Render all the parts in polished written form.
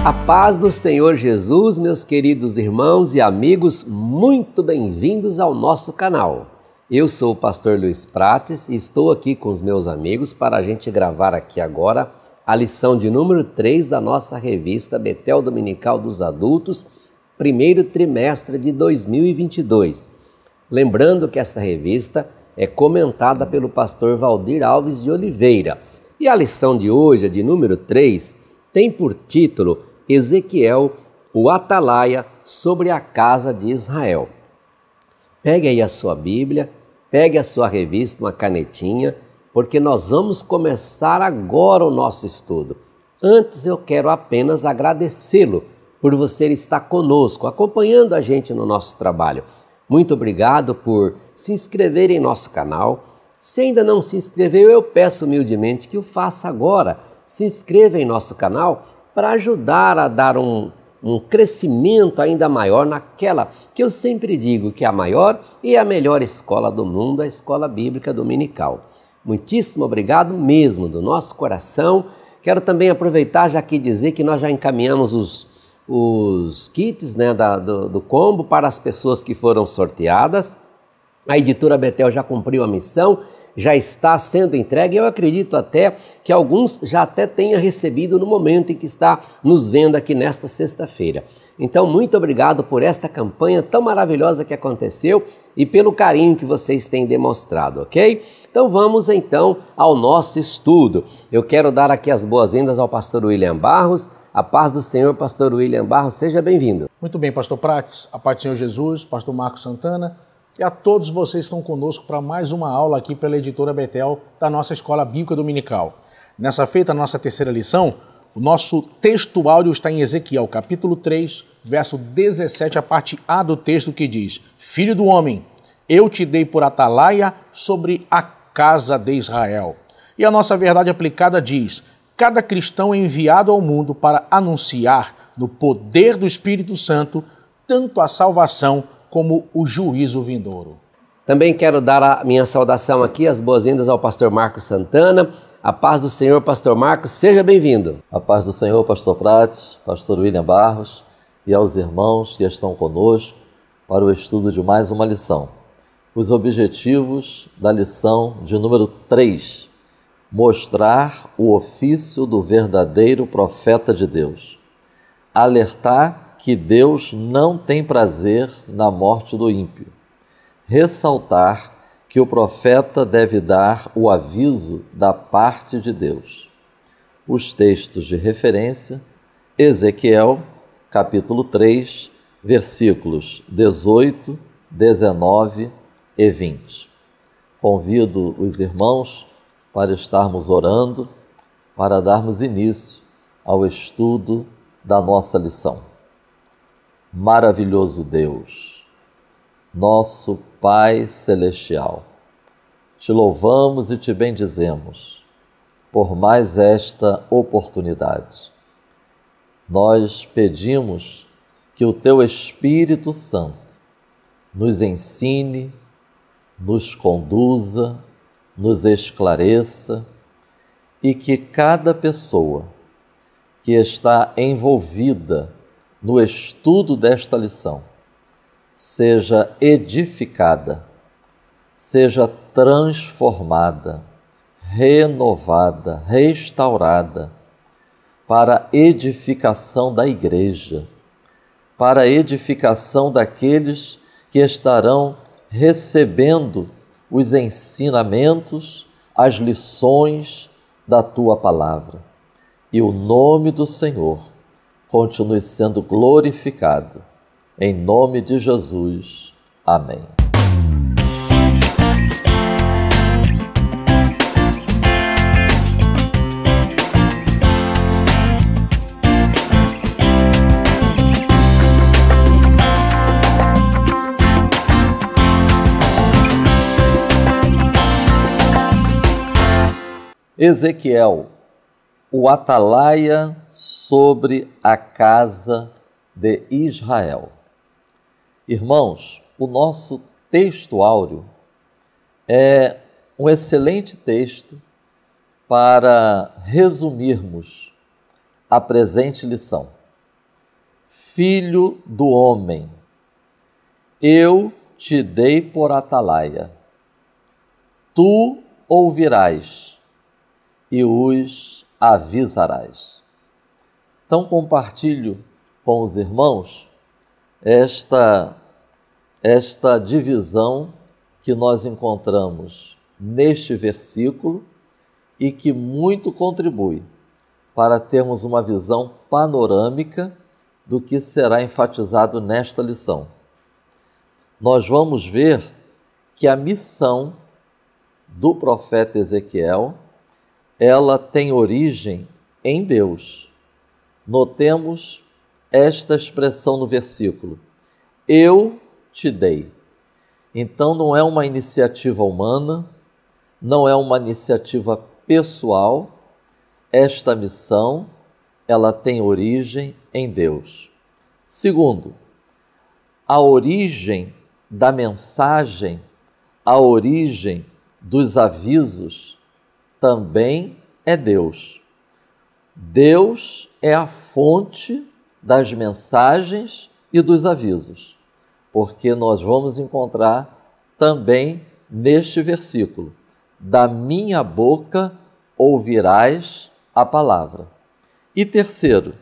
A paz do Senhor Jesus, meus queridos irmãos e amigos, muito bem-vindos ao nosso canal. Eu sou o pastor Luiz Prates e estou aqui com os meus amigos para a gente gravar aqui agora a lição de número 3 da nossa revista Betel Dominical dos Adultos, primeiro trimestre de 2022. Lembrando que esta revista é comentada pelo pastor Valdir Alves de Oliveira. E a lição de hoje, a de número 3, tem por título Ezequiel, o Atalaia sobre a casa de Israel. Pegue aí a sua Bíblia, pegue a sua revista, uma canetinha, porque nós vamos começar agora o nosso estudo. Antes eu quero apenas agradecê-lo por você estar conosco, acompanhando a gente no nosso trabalho. Muito obrigado por se inscrever em nosso canal. Se ainda não se inscreveu, eu peço humildemente que o faça agora. Se inscreva em nosso canal para ajudar a dar um crescimento ainda maior naquela que eu sempre digo que é a maior e a melhor escola do mundo, a Escola Bíblica Dominical. Muitíssimo obrigado mesmo, do nosso coração. Quero também aproveitar já aqui dizer que nós já encaminhamos os kits, né, do combo para as pessoas que foram sorteadas. A editora Betel já cumpriu a missão, já está sendo entregue. Eu acredito até que alguns já até tenham recebido no momento em que está nos vendo aqui nesta sexta-feira. Então, muito obrigado por esta campanha tão maravilhosa que aconteceu e pelo carinho que vocês têm demonstrado, ok? Então, vamos então ao nosso estudo. Eu quero dar aqui as boas-vindas ao pastor William Barros. A paz do Senhor, pastor William Barros, seja bem-vindo. Muito bem, pastor Prates, a paz do Senhor Jesus, pastor Marcos Santana, e a todos vocês que estão conosco para mais uma aula aqui pela editora Betel da nossa Escola Bíblica Dominical. Nessa feita, a nossa terceira lição, o nosso texto áudio está em Ezequiel, capítulo 3, verso 17, a parte A do texto que diz: Filho do homem, eu te dei por atalaia sobre a casa de Israel. E a nossa verdade aplicada diz: cada cristão é enviado ao mundo para anunciar, no poder do Espírito Santo, tanto a salvação como o juízo vindouro. Também quero dar a minha saudação aqui, as boas-vindas ao pastor Marcos Santana. A paz do Senhor, pastor Marcos, seja bem-vindo. A paz do Senhor, pastor Prates, pastor William Barros e aos irmãos que estão conosco para o estudo de mais uma lição. Os objetivos da lição de número 3: mostrar o ofício do verdadeiro profeta de Deus, alertar que Deus não tem prazer na morte do ímpio, ressaltar que o profeta deve dar o aviso da parte de Deus. Os textos de referência: Ezequiel, capítulo 3, versículos 18, 19 e 20. Convido os irmãos para estarmos orando, para darmos início ao estudo da nossa lição. Maravilhoso Deus, nosso Pai Celestial, te louvamos e te bendizemos por mais esta oportunidade. Nós pedimos que o teu Espírito Santo nos ensine, nos conduza, nos esclareça e que cada pessoa que está envolvida no estudo desta lição seja edificada, seja transformada, renovada, restaurada para a edificação da igreja, para a edificação daqueles que estarão recebendo os ensinamentos, as lições da tua palavra. E o nome do Senhor continue sendo glorificado. Em nome de Jesus. Amém. Ezequiel, o atalaia sobre a casa de Israel. Irmãos, o nosso texto áureo é um excelente texto para resumirmos a presente lição. Filho do homem, eu te dei por atalaia. Tu ouvirás e os avisarás. Então compartilho com os irmãos esta divisão que nós encontramos neste versículo e que muito contribui para termos uma visão panorâmica do que será enfatizado nesta lição. Nós vamos ver que a missão do profeta Ezequiel, ela tem origem em Deus. Notemos esta expressão no versículo: eu te dei. Então não é uma iniciativa humana, não é uma iniciativa pessoal. Esta missão, ela tem origem em Deus. Segundo, a origem da mensagem, a origem dos avisos também é Deus. Deus é a fonte das mensagens e dos avisos, porque nós vamos encontrar também neste versículo: da minha boca ouvirás a palavra. E terceiro,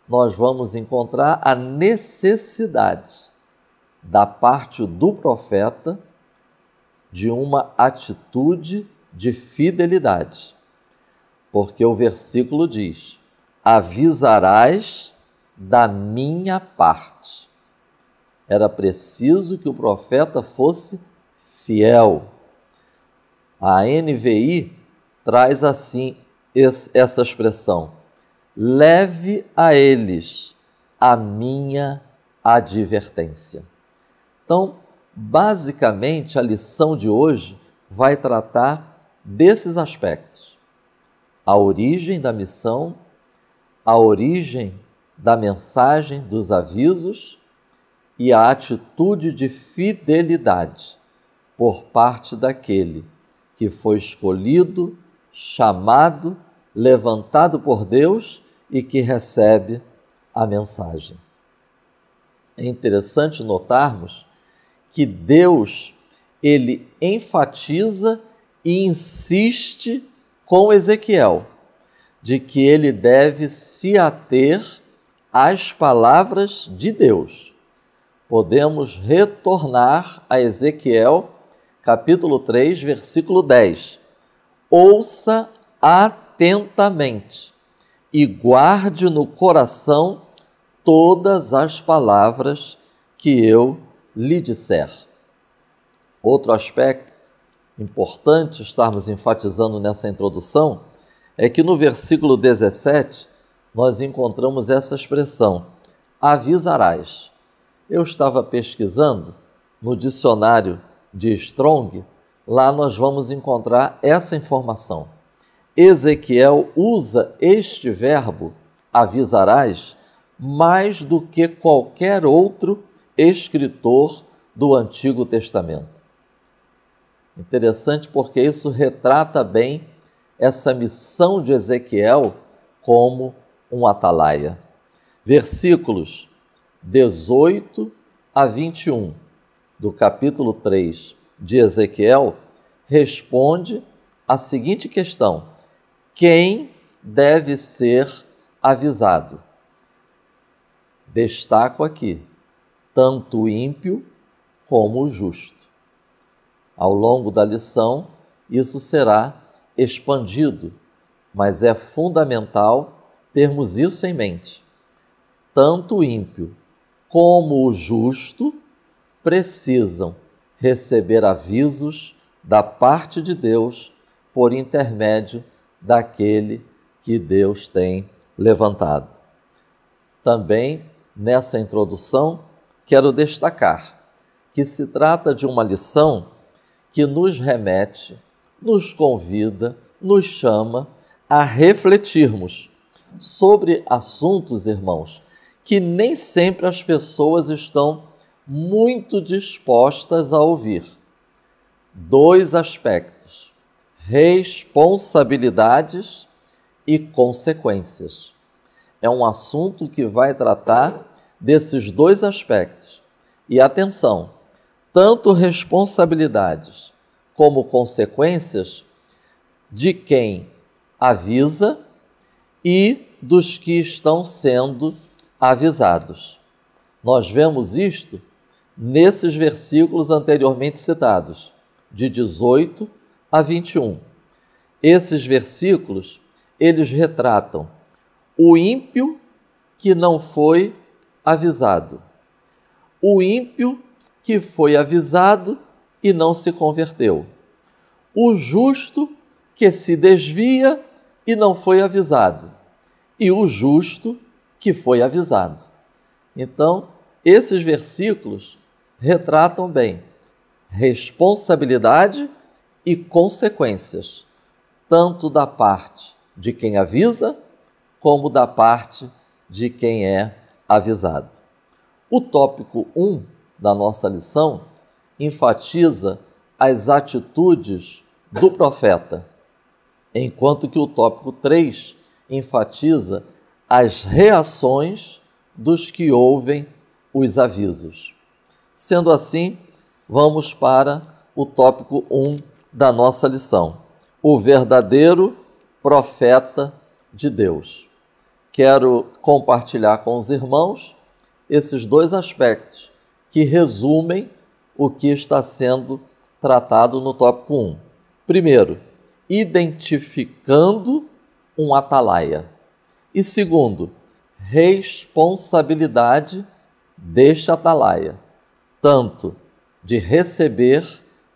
nós vamos encontrar a necessidade da parte do profeta de uma atitude de fidelidade, porque o versículo diz: avisarás da minha parte. Era preciso que o profeta fosse fiel. A NVI traz assim essa expressão: leve a eles a minha advertência. Então, basicamente, a lição de hoje vai tratar desses aspectos: a origem da missão, a origem da mensagem, dos avisos e a atitude de fidelidade por parte daquele que foi escolhido, chamado, levantado por Deus e que recebe a mensagem. É interessante notarmos que Deus, ele enfatiza e insiste com Ezequiel de que ele deve se ater às palavras de Deus. Podemos retornar a Ezequiel, capítulo 3, versículo 10. Ouça atentamente e guarde no coração todas as palavras que eu lhe disser. Outro aspecto importante estarmos enfatizando nessa introdução é que no versículo 17 nós encontramos essa expressão: avisarás. Eu estava pesquisando no dicionário de Strong, lá nós vamos encontrar essa informação. Ezequiel usa este verbo, avisarás, mais do que qualquer outro escritor do Antigo Testamento. Interessante porque isso retrata bem essa missão de Ezequiel como um atalaia. Versículos 18 a 21 do capítulo 3 de Ezequiel responde a seguinte questão: quem deve ser avisado? Destaco aqui, tanto o ímpio como o justo. Ao longo da lição, isso será expandido, mas é fundamental termos isso em mente. Tanto o ímpio como o justo precisam receber avisos da parte de Deus por intermédio daquele que Deus tem levantado. Também, nessa introdução, quero destacar que se trata de uma lição que nos remete, nos convida, nos chama a refletirmos sobre assuntos, irmãos, que nem sempre as pessoas estão muito dispostas a ouvir. Dois aspectos: responsabilidades e consequências. É um assunto que vai tratar desses dois aspectos. E atenção, tanto responsabilidades como consequências de quem avisa e dos que estão sendo avisados. Nós vemos isto nesses versículos anteriormente citados, de 18 a 21. Esses versículos, eles retratam o ímpio que não foi avisado, o ímpio que foi avisado e não se converteu, o justo que se desvia e não foi avisado, e o justo que foi avisado. Então, esses versículos retratam bem responsabilidade e consequências, tanto da parte de quem avisa, como da parte de quem é avisado. O tópico 1 da nossa lição enfatiza as atitudes do profeta, enquanto que o tópico 3 enfatiza as reações dos que ouvem os avisos. Sendo assim, vamos para o tópico 1 da nossa lição, o verdadeiro profeta de Deus. Quero compartilhar com os irmãos esses dois aspectos que resumem o que está sendo tratado no tópico 1. Primeiro, identificando um atalaia. E segundo, responsabilidade deste atalaia, tanto de receber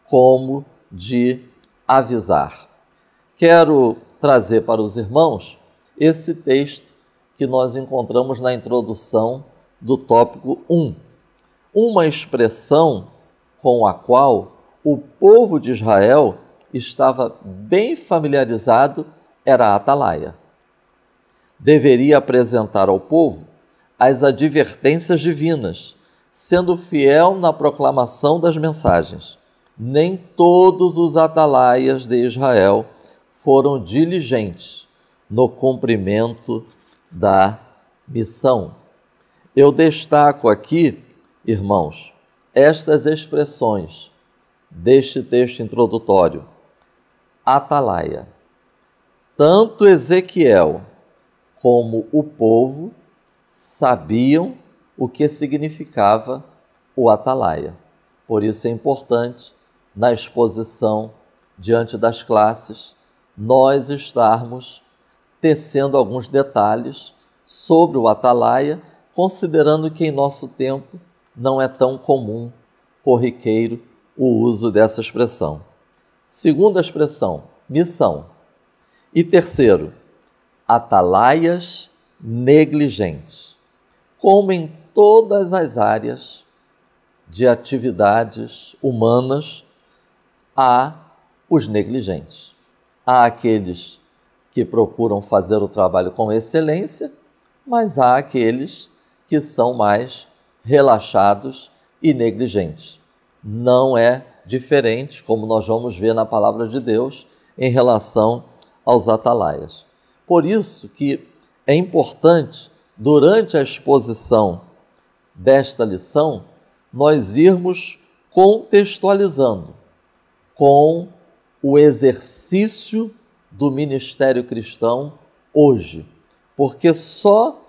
como de avisar. Quero trazer para os irmãos esse texto que nós encontramos na introdução do tópico 1. Uma expressão com a qual o povo de Israel estava bem familiarizado era a atalaia. Deveria apresentar ao povo as advertências divinas, sendo fiel na proclamação das mensagens. Nem todos os atalaias de Israel foram diligentes no cumprimento da missão. Eu destaco aqui, irmãos, estas expressões deste texto introdutório. Atalaia. Tanto Ezequiel como o povo sabiam o que significava o atalaia. Por isso é importante, na exposição diante das classes, nós estarmos tecendo alguns detalhes sobre o atalaia, considerando que em nosso tempo não é tão comum, corriqueiro, o uso dessa expressão. Segunda expressão, missão. E terceiro, atalaias negligentes. Como em todas as áreas de atividades humanas, há os negligentes. Há aqueles que procuram fazer o trabalho com excelência, mas há aqueles que são mais relaxados e negligentes. Não é diferente, como nós vamos ver na palavra de Deus, em relação aos atalaias. Por isso que é importante, durante a exposição desta lição, nós irmos contextualizando com o exercício do ministério cristão hoje, porque só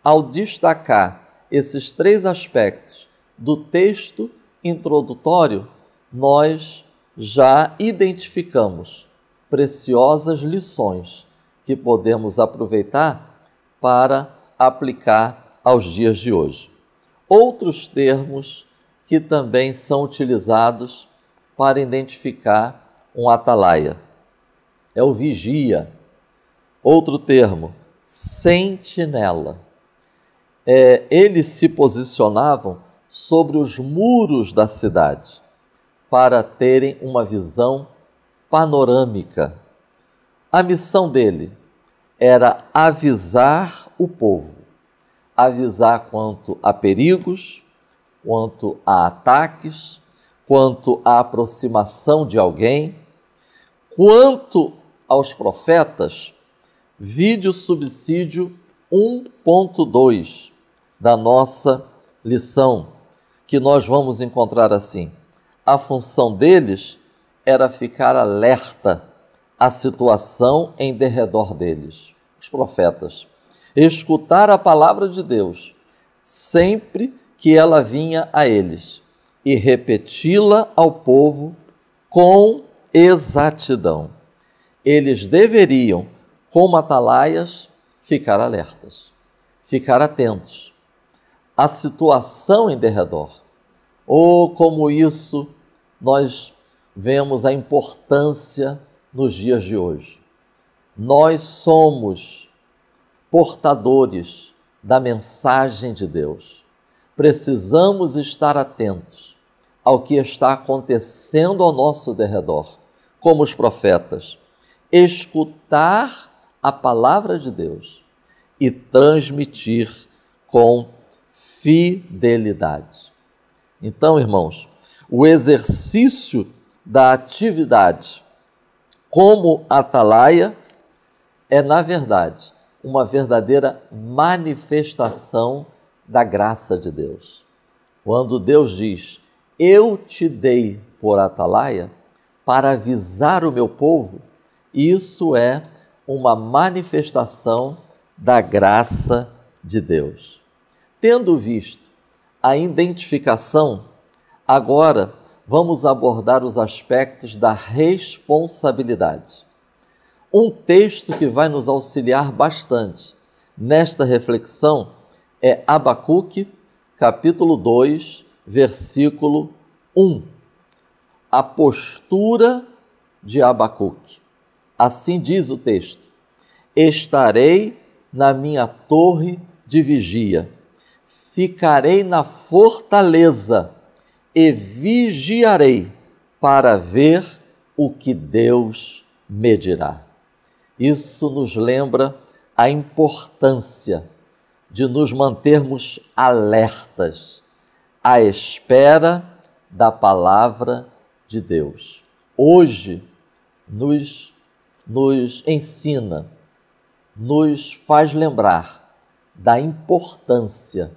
ao destacar esses três aspectos do texto introdutório, nós já identificamos preciosas lições que podemos aproveitar para aplicar aos dias de hoje. Outros termos que também são utilizados para identificar um atalaia é o vigia. Outro termo, sentinela. Eles se posicionavam sobre os muros da cidade para terem uma visão panorâmica. A missão dele era avisar o povo, avisar quanto a perigos, quanto a ataques, quanto à aproximação de alguém. Quanto aos profetas, vide o subsídio 1.2, da nossa lição, que nós vamos encontrar assim: a função deles era ficar alerta à situação em derredor deles, os profetas, escutar a palavra de Deus sempre que ela vinha a eles e repeti-la ao povo com exatidão. Eles deveriam, como atalaias, ficar alertas, ficar atentos à situação em derredor. Oh, como isso nós vemos a importância nos dias de hoje. Nós somos portadores da mensagem de Deus. Precisamos estar atentos ao que está acontecendo ao nosso derredor, como os profetas, escutar a palavra de Deus e transmitir com fidelidade. Então, irmãos, o exercício da atividade como atalaia é, na verdade, uma verdadeira manifestação da graça de Deus. Quando Deus diz: eu te dei por atalaia para avisar o meu povo, isso é uma manifestação da graça de Deus. Tendo visto a identificação, agora vamos abordar os aspectos da responsabilidade. Um texto que vai nos auxiliar bastante nesta reflexão é Abacuque, capítulo 2, versículo 1. A postura de Abacuque. Assim diz o texto: estarei na minha torre de vigia, ficarei na fortaleza e vigiarei para ver o que Deus me dirá. Isso nos lembra a importância de nos mantermos alertas à espera da palavra de Deus. Hoje nos ensina, nos faz lembrar da importância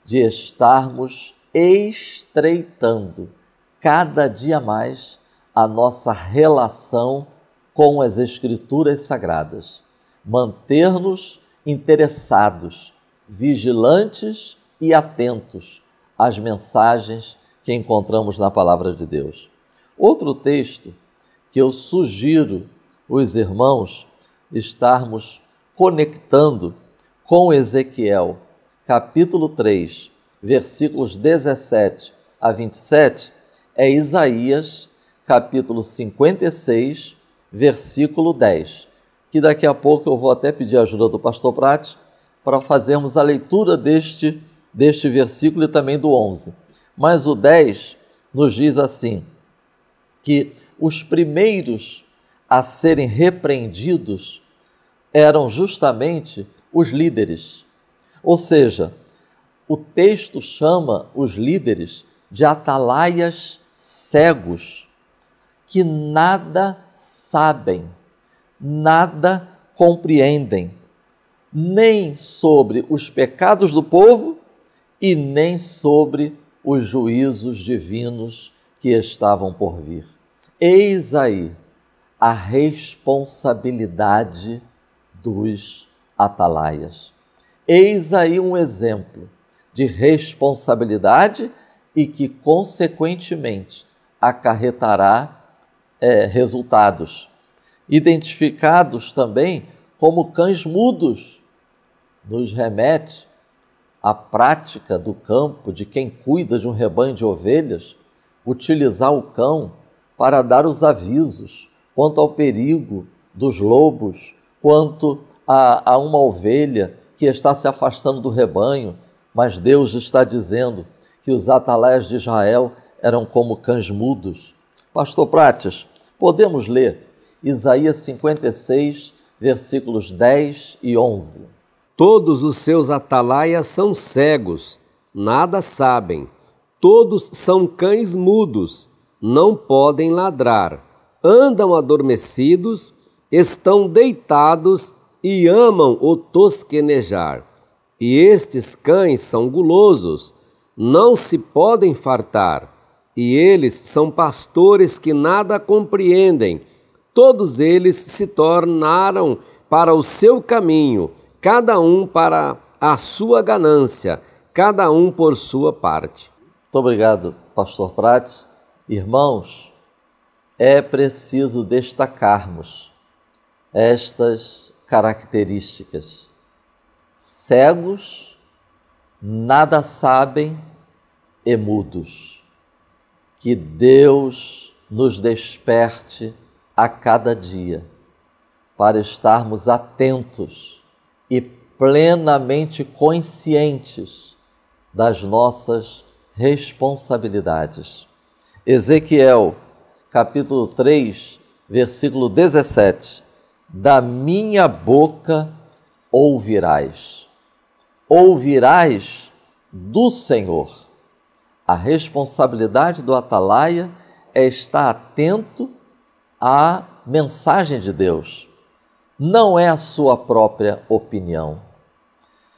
de estarmos estreitando cada dia mais a nossa relação com as Escrituras Sagradas, manter-nos interessados, vigilantes e atentos às mensagens que encontramos na Palavra de Deus. Outro texto que eu sugiro os irmãos estarmos conectando com Ezequiel, capítulo 3, versículos 17 a 27, é Isaías, capítulo 56, versículo 10, que daqui a pouco eu vou até pedir a ajuda do pastor Prates para fazermos a leitura deste versículo e também do 11. Mas o 10 nos diz assim, que os primeiros a serem repreendidos eram justamente os líderes. Ou seja, o texto chama os líderes de atalaias cegos, que nada sabem, nada compreendem, nem sobre os pecados do povo e nem sobre os juízos divinos que estavam por vir. Eis aí a responsabilidade dos atalaias. Eis aí um exemplo de responsabilidade e que, consequentemente, acarretará resultados, identificados também como cães mudos. Nos remete à prática do campo de quem cuida de um rebanho de ovelhas, utilizar o cão para dar os avisos quanto ao perigo dos lobos, quanto a uma ovelha que está se afastando do rebanho, mas Deus está dizendo que os atalaias de Israel eram como cães mudos. Pastor Prates, podemos ler Isaías 56, versículos 10 e 11. Todos os seus atalaias são cegos, nada sabem. Todos são cães mudos, não podem ladrar. Andam adormecidos, estão deitados e amam o tosquenejar. E estes cães são gulosos, não se podem fartar, e eles são pastores que nada compreendem. Todos eles se tornaram para o seu caminho, cada um para a sua ganância, cada um por sua parte. Muito obrigado, pastor Prates. Irmãos, é preciso destacarmos estas características. Cegos, nada sabem e mudos. Que Deus nos desperte a cada dia para estarmos atentos e plenamente conscientes das nossas responsabilidades. Ezequiel, capítulo 3, versículo 17. Da minha boca ouvirás. Ouvirás do Senhor. A responsabilidade do atalaia é estar atento à mensagem de Deus. Não é a sua própria opinião.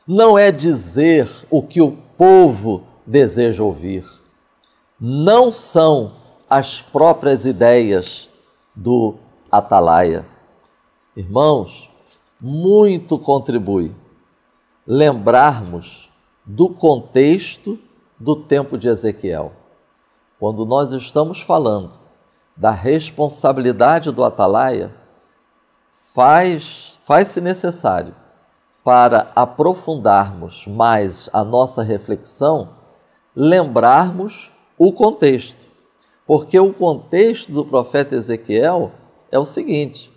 Não é dizer o que o povo deseja ouvir. Não são as próprias ideias do atalaia. Irmãos, muito contribui lembrarmos do contexto do tempo de Ezequiel. Quando nós estamos falando da responsabilidade do atalaia, faz-se necessário, para aprofundarmos mais a nossa reflexão, lembrarmos o contexto. Porque o contexto do profeta Ezequiel é o seguinte: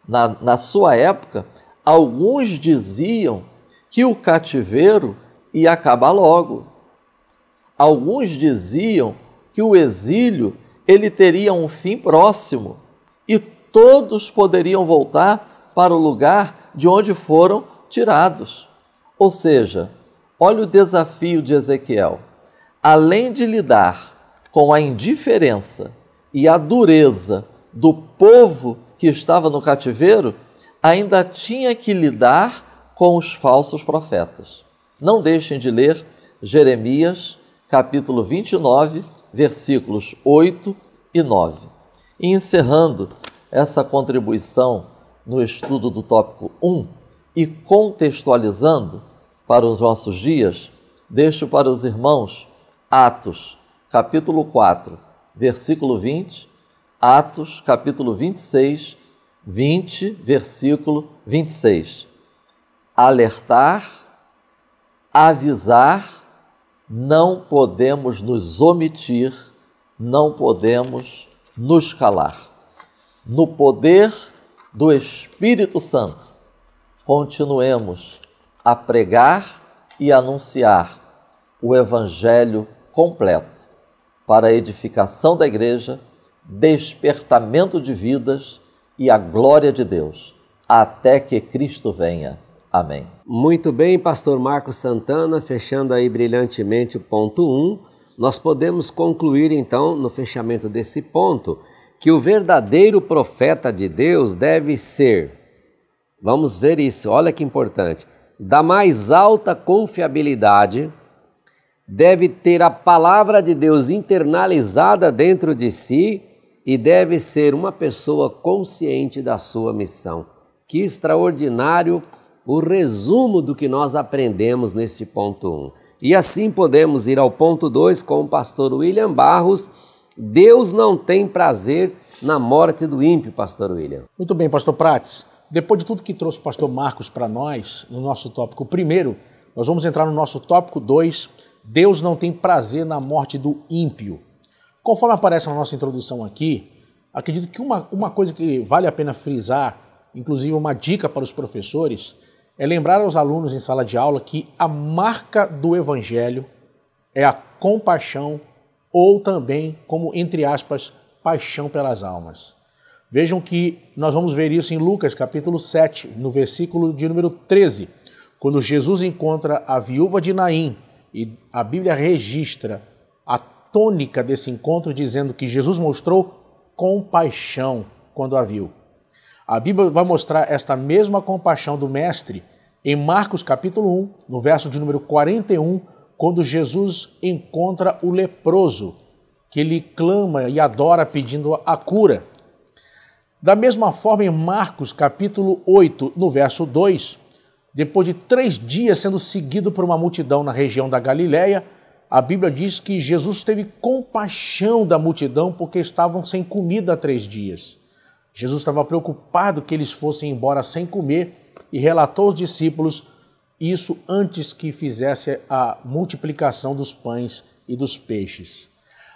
na sua época, alguns diziam que o cativeiro ia acabar logo. Alguns diziam que o exílio ele teria um fim próximo e todos poderiam voltar para o lugar de onde foram tirados. Ou seja, olha o desafio de Ezequiel. Além de lidar com a indiferença e a dureza do povo que estava no cativeiro, ainda tinha que lidar com os falsos profetas. Não deixem de ler Jeremias, capítulo 29, versículos 8 e 9. E encerrando essa contribuição no estudo do tópico 1 e contextualizando para os nossos dias, deixo para os irmãos Atos, capítulo 4, versículo 20, Atos, capítulo 26, 20, versículo 26. Alertar, avisar, não podemos nos omitir, não podemos nos calar. No poder do Espírito Santo, continuemos a pregar e anunciar o Evangelho completo para a edificação da igreja, despertamento de vidas e a glória de Deus, até que Cristo venha. Amém. Muito bem, pastor Marcos Santana, fechando aí brilhantemente o ponto 1, nós podemos concluir então, no fechamento desse ponto, que o verdadeiro profeta de Deus deve ser, vamos ver isso, olha que importante, da mais alta confiabilidade, deve ter a palavra de Deus internalizada dentro de si e deve ser uma pessoa consciente da sua missão. Que extraordinário o resumo do que nós aprendemos nesse ponto 1. E assim podemos ir ao ponto 2 com o pastor William Barros. Deus não tem prazer na morte do ímpio, pastor William. Muito bem, pastor Prates. Depois de tudo que trouxe o pastor Marcos para nós, no nosso tópico primeiro, nós vamos entrar no nosso tópico 2, Deus não tem prazer na morte do ímpio. Conforme aparece na nossa introdução aqui, acredito que uma coisa que vale a pena frisar, inclusive uma dica para os professores, é lembrar aos alunos em sala de aula que a marca do Evangelho é a compaixão ou também, como entre aspas, paixão pelas almas. Vejam que nós vamos ver isso em Lucas capítulo 7, no versículo de número 13, quando Jesus encontra a viúva de Naim e a Bíblia registra a tônica desse encontro dizendo que Jesus mostrou compaixão quando a viu. A Bíblia vai mostrar esta mesma compaixão do Mestre em Marcos capítulo 1, no verso de número 41, quando Jesus encontra o leproso, que ele clama e adora pedindo a cura. Da mesma forma, em Marcos capítulo 8, no verso 2, depois de 3 dias sendo seguido por uma multidão na região da Galileia, a Bíblia diz que Jesus teve compaixão da multidão porque estavam sem comida há 3 dias. Jesus estava preocupado que eles fossem embora sem comer e relatou aos discípulos isso antes que fizesse a multiplicação dos pães e dos peixes.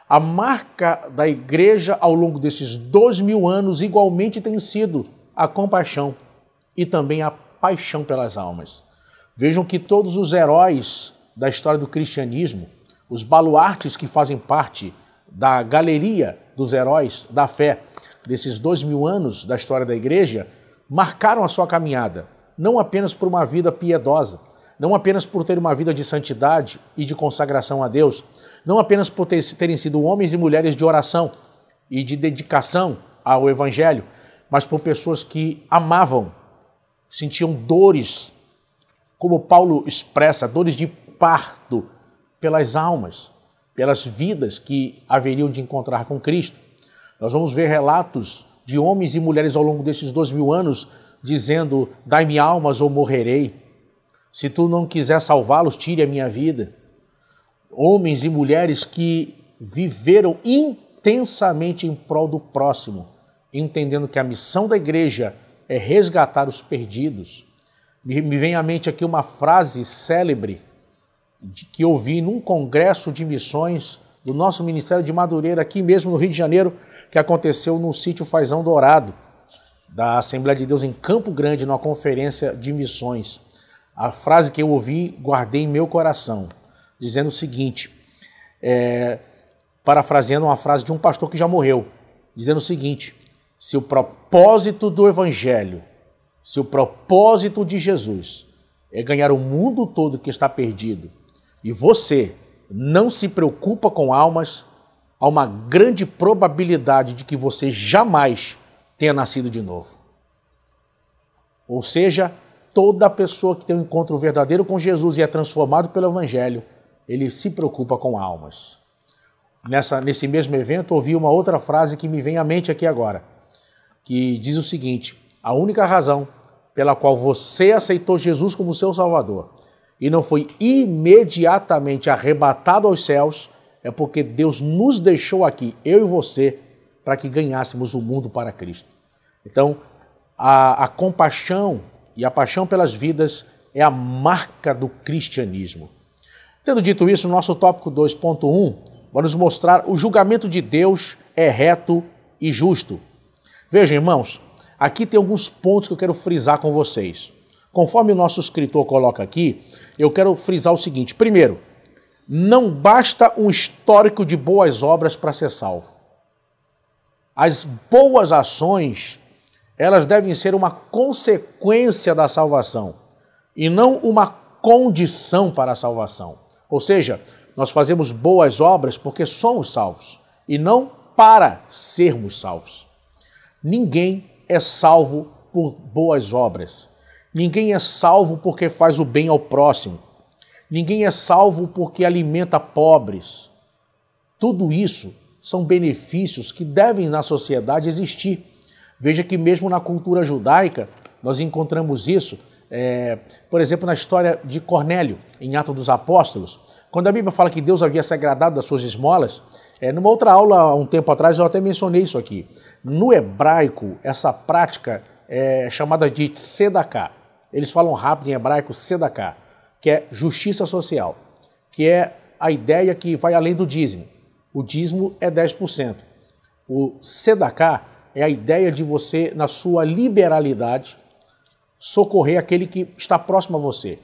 A marca da igreja ao longo desses 2000 anos igualmente tem sido a compaixão e também a paixão pelas almas. Vejam que todos os heróis da história do cristianismo, os baluartes que fazem parte da galeria dos heróis da fé desses 2000 anos da história da igreja, marcaram a sua caminhada, não apenas por uma vida piedosa, não apenas por ter uma vida de santidade e de consagração a Deus, não apenas por terem sido homens e mulheres de oração e de dedicação ao Evangelho, mas por pessoas que amavam, sentiam dores, como Paulo expressa, dores de parto pelas almas, pelas vidas que haveriam de encontrar com Cristo. Nós vamos ver relatos de homens e mulheres ao longo desses 2000 anos dizendo: dai-me almas ou morrerei. Se tu não quiser salvá-los, tire a minha vida. Homens e mulheres que viveram intensamente em prol do próximo, entendendo que a missão da igreja é resgatar os perdidos. Me vem à mente aqui uma frase célebre que ouvi num congresso de missões do nosso Ministério de Madureira, aqui mesmo no Rio de Janeiro, que aconteceu no sítio Fazão Dourado, da Assembleia de Deus em Campo Grande, numa conferência de missões. A frase que eu ouvi, guardei em meu coração, dizendo o seguinte, parafraseando uma frase de um pastor que já morreu, dizendo o seguinte: se o propósito do Evangelho, se o propósito de Jesus é ganhar o mundo todo que está perdido, e você não se preocupa com almas, há uma grande probabilidade de que você jamais tenha nascido de novo. Ou seja, toda pessoa que tem um encontro verdadeiro com Jesus e é transformado pelo Evangelho, ele se preocupa com almas. Nesse mesmo evento, ouvi uma outra frase que me vem à mente aqui agora, que diz o seguinte: a única razão pela qual você aceitou Jesus como seu Salvador e não foi imediatamente arrebatado aos céus é porque Deus nos deixou aqui, eu e você, para que ganhássemos o mundo para Cristo. Então, a compaixão e a paixão pelas vidas é a marca do cristianismo. Tendo dito isso, nosso tópico 2.1 vai nos mostrar o julgamento de Deus é reto e justo. Vejam, irmãos, aqui tem alguns pontos que eu quero frisar com vocês. Conforme o nosso escritor coloca aqui, eu quero frisar o seguinte. Primeiro, não basta um histórico de boas obras para ser salvo. As boas ações, elas devem ser uma consequência da salvação e não uma condição para a salvação. Ou seja, nós fazemos boas obras porque somos salvos e não para sermos salvos. Ninguém é salvo por boas obras. Ninguém é salvo porque faz o bem ao próximo. Ninguém é salvo porque alimenta pobres. Tudo isso são benefícios que devem na sociedade existir. Veja que mesmo na cultura judaica nós encontramos isso, por exemplo, na história de Cornélio, em Atos dos Apóstolos, quando a Bíblia fala que Deus havia se agradado das suas esmolas. Numa outra aula, há um tempo atrás, eu até mencionei isso aqui. No hebraico, essa prática é chamada de tzedaká. Eles falam rápido em hebraico, tzedaká, que é justiça social, que é a ideia que vai além do dízimo. O dízimo é 10%. O tzedaká é a ideia de você, na sua liberalidade, socorrer aquele que está próximo a você.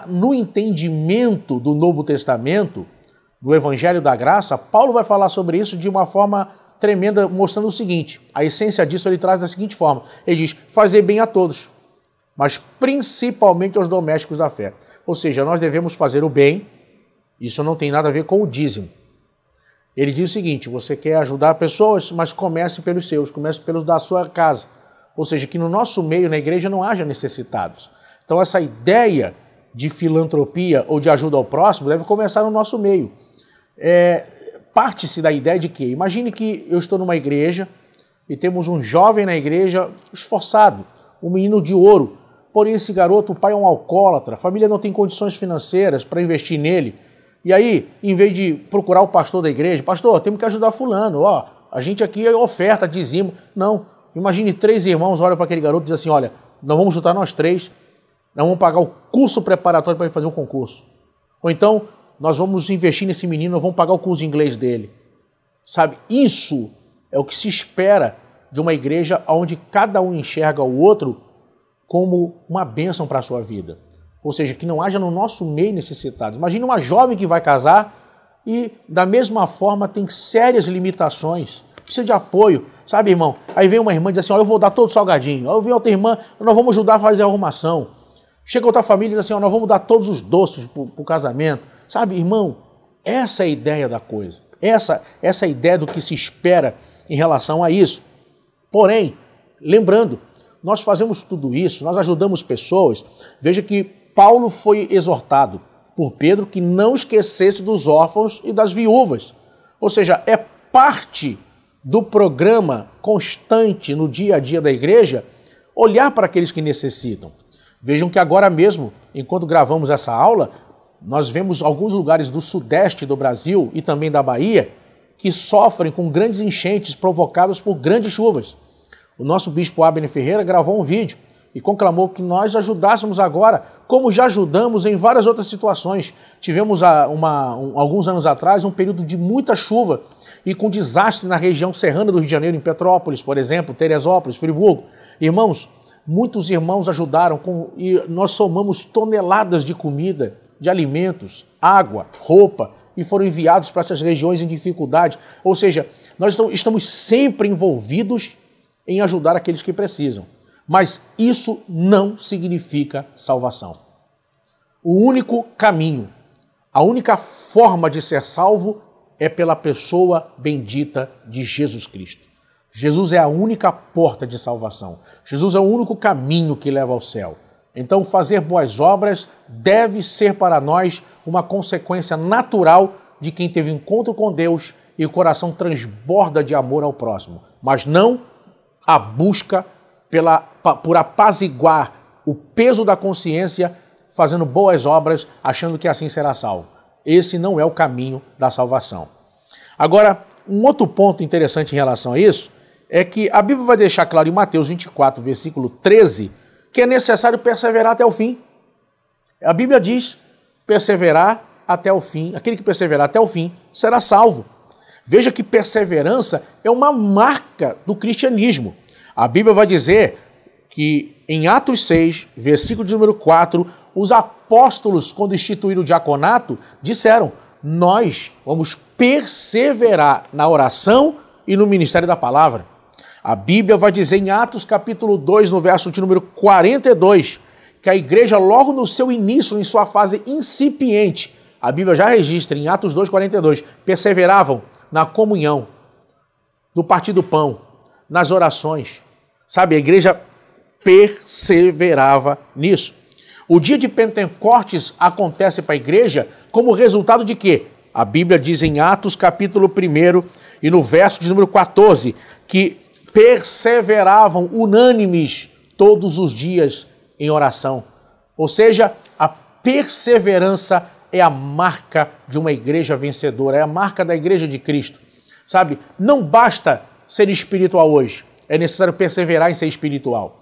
No entendimento do Novo Testamento, do Evangelho da Graça, Paulo vai falar sobre isso de uma forma tremenda, mostrando o seguinte: a essência disso ele traz da seguinte forma. Ele diz: fazer bem a todos, mas principalmente aos domésticos da fé. Ou seja, nós devemos fazer o bem, isso não tem nada a ver com o dízimo. Ele diz o seguinte: você quer ajudar pessoas, mas comece pelos seus, comece pelos da sua casa. Ou seja, que no nosso meio, na igreja, não haja necessitados. Então essa ideia de filantropia ou de ajuda ao próximo deve começar no nosso meio. Parte-se da ideia de que, imagine que eu estou numa igreja e temos um jovem na igreja esforçado, um menino de ouro, porém esse garoto, o pai é um alcoólatra, a família não tem condições financeiras para investir nele. E aí, em vez de procurar o pastor da igreja, pastor, temos que ajudar fulano, a gente aqui é oferta, dizimo. Não, imagine 3 irmãos olham para aquele garoto e dizem assim, olha, nós vamos juntar nós 3, nós vamos pagar o curso preparatório para ele fazer um concurso. Ou então, nós vamos investir nesse menino, nós vamos pagar o curso de inglês dele. Sabe, isso é o que se espera de uma igreja onde cada um enxerga o outro como uma bênção para a sua vida. Ou seja, que não haja no nosso meio necessitados. Imagina uma jovem que vai casar e, da mesma forma, tem sérias limitações, precisa de apoio, sabe, irmão? Aí vem uma irmã e diz assim, eu vou dar todo o salgadinho. Aí vem outra irmã, nós vamos ajudar a fazer a arrumação. Chega outra família e diz assim, nós vamos dar todos os doces para o casamento. Sabe, irmão, essa é a ideia da coisa. Essa é a ideia do que se espera em relação a isso. Porém, lembrando, nós fazemos tudo isso, nós ajudamos pessoas. Veja que Paulo foi exortado por Pedro que não esquecesse dos órfãos e das viúvas. Ou seja, é parte do programa constante no dia a dia da igreja olhar para aqueles que necessitam. Vejam que agora mesmo, enquanto gravamos essa aula, nós vemos alguns lugares do sudeste do Brasil e também da Bahia que sofrem com grandes enchentes provocadas por grandes chuvas. O nosso bispo Abner Ferreira gravou um vídeo e conclamou que nós ajudássemos agora, como já ajudamos em várias outras situações. Tivemos alguns anos atrás um período de muita chuva e com desastre na região serrana do Rio de Janeiro, em Petrópolis, por exemplo, Teresópolis, Friburgo. Irmãos, muitos irmãos ajudaram e nós somamos toneladas de comida, de alimentos, água, roupa, e foram enviados para essas regiões em dificuldade. Ou seja, nós estamos sempre envolvidos em ajudar aqueles que precisam. Mas isso não significa salvação. O único caminho, a única forma de ser salvo é pela pessoa bendita de Jesus Cristo. Jesus é a única porta de salvação. Jesus é o único caminho que leva ao céu. Então, fazer boas obras deve ser para nós uma consequência natural de quem teve encontro com Deus e o coração transborda de amor ao próximo, mas não a busca por apaziguar o peso da consciência fazendo boas obras, achando que assim será salvo. Esse não é o caminho da salvação. Agora, um outro ponto interessante em relação a isso é que a Bíblia vai deixar claro em Mateus 24, versículo 13, que é necessário perseverar até o fim. A Bíblia diz, perseverar até o fim. Aquele que perseverar até o fim será salvo. Veja que perseverança é uma marca do cristianismo. A Bíblia vai dizer que em Atos 6, versículo de número 4, os apóstolos, quando instituíram o diaconato, disseram, nós vamos perseverar na oração e no ministério da palavra. A Bíblia vai dizer em Atos capítulo 2, no verso de número 42, que a igreja, logo no seu início, em sua fase incipiente, a Bíblia já registra em Atos 2, 42, perseveravam na comunhão, no partir do pão, nas orações. Sabe, a igreja perseverava nisso. O dia de Pentecostes acontece para a igreja como resultado de quê? A Bíblia diz em Atos capítulo 1 e no verso de número 14, que perseveravam unânimes todos os dias em oração. Ou seja, a perseverança é a marca de uma igreja vencedora, é a marca da igreja de Cristo. Sabe, não basta ser espiritual hoje, é necessário perseverar em ser espiritual.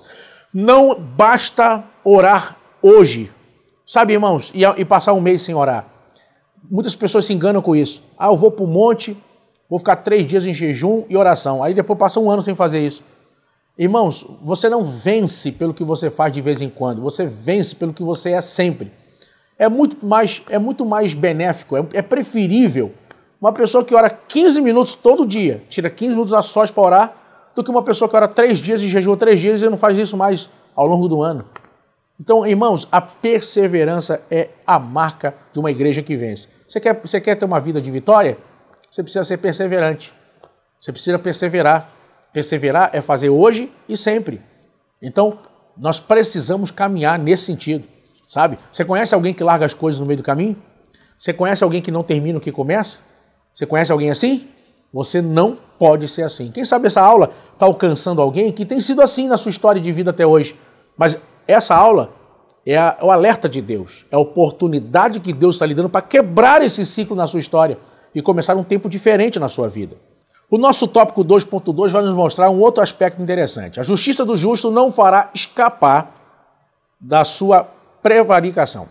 Não basta orar hoje, sabe, irmãos, e passar um mês sem orar. Muitas pessoas se enganam com isso. Eu vou para o monte, vou ficar 3 dias em jejum e oração, aí depois passa um ano sem fazer isso. Irmãos, você não vence pelo que você faz de vez em quando, você vence pelo que você é sempre. É muito mais benéfico, é preferível uma pessoa que ora 15 minutos todo dia, tira 15 minutos a sós para orar, do que uma pessoa que ora 3 dias e jejua 3 dias e não faz isso mais ao longo do ano. Então, irmãos, a perseverança é a marca de uma igreja que vence. Você quer ter uma vida de vitória? Você precisa ser perseverante. Você precisa perseverar. Perseverar é fazer hoje e sempre. Então, nós precisamos caminhar nesse sentido, sabe? Você conhece alguém que larga as coisas no meio do caminho? Você conhece alguém que não termina o que começa? Você conhece alguém assim? Você não pode ser assim. Quem sabe essa aula está alcançando alguém que tem sido assim na sua história de vida até hoje. Mas essa aula é o alerta de Deus, é a oportunidade que Deus está lhe dando para quebrar esse ciclo na sua história e começar um tempo diferente na sua vida. O nosso tópico 2.2 vai nos mostrar um outro aspecto interessante. A justiça do justo não fará escapar da sua prevaricação.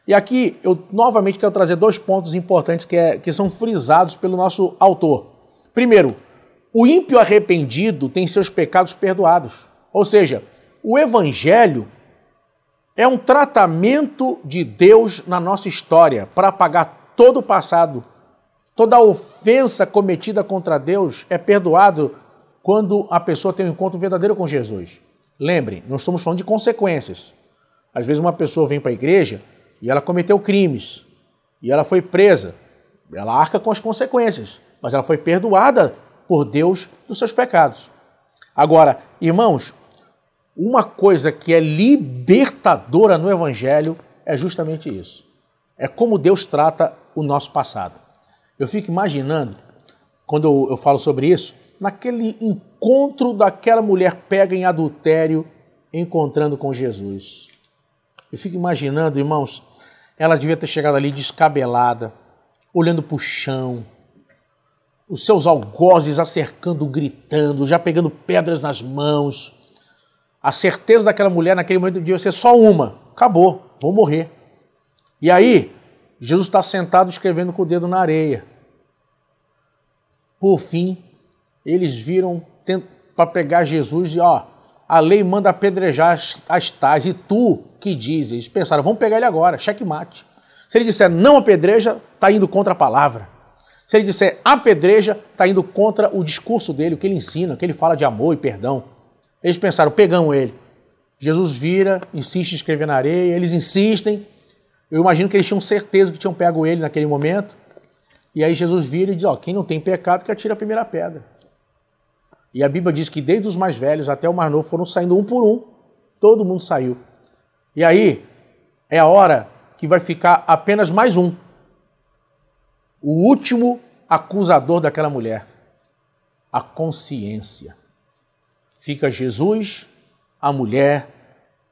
E aqui eu novamente quero trazer 2 pontos importantes que são frisados pelo nosso autor. Primeiro, o ímpio arrependido tem seus pecados perdoados. Ou seja, o evangelho é um tratamento de Deus na nossa história para apagar todo o passado. Toda ofensa cometida contra Deus é perdoado quando a pessoa tem um encontro verdadeiro com Jesus. Lembre, nós estamos falando de consequências. Às vezes uma pessoa vem para a igreja e ela cometeu crimes, e ela foi presa. Ela arca com as consequências, mas ela foi perdoada por Deus dos seus pecados. Agora, irmãos, uma coisa que é libertadora no Evangelho é justamente isso. É como Deus trata o nosso passado. Eu fico imaginando, quando eu falo sobre isso, naquele encontro daquela mulher pega em adultério, encontrando com Jesus. Eu fico imaginando, irmãos, ela devia ter chegado ali descabelada, olhando para o chão, os seus algozes a cercando, gritando, já pegando pedras nas mãos. A certeza daquela mulher naquele momento devia ser só uma. Acabou, vou morrer. E aí, Jesus está sentado escrevendo com o dedo na areia. Por fim, eles viram para pegar Jesus e a lei manda apedrejar as tais. E tu que dizes? Eles pensaram, vamos pegar ele agora, checkmate. Se ele disser não apedreja, está indo contra a palavra. Se ele disser apedreja, está indo contra o discurso dele, o que ele ensina, o que ele fala de amor e perdão. Eles pensaram, pegamos ele. Jesus vira, insiste em escrever na areia, eles insistem. Eu imagino que eles tinham certeza que tinham pego ele naquele momento. E aí Jesus vira e diz, quem não tem pecado que atire a primeira pedra. E a Bíblia diz que desde os mais velhos até o mais novo foram saindo um por um. Todo mundo saiu. E aí é a hora que vai ficar apenas mais um. O último acusador daquela mulher. A consciência. Fica Jesus, a mulher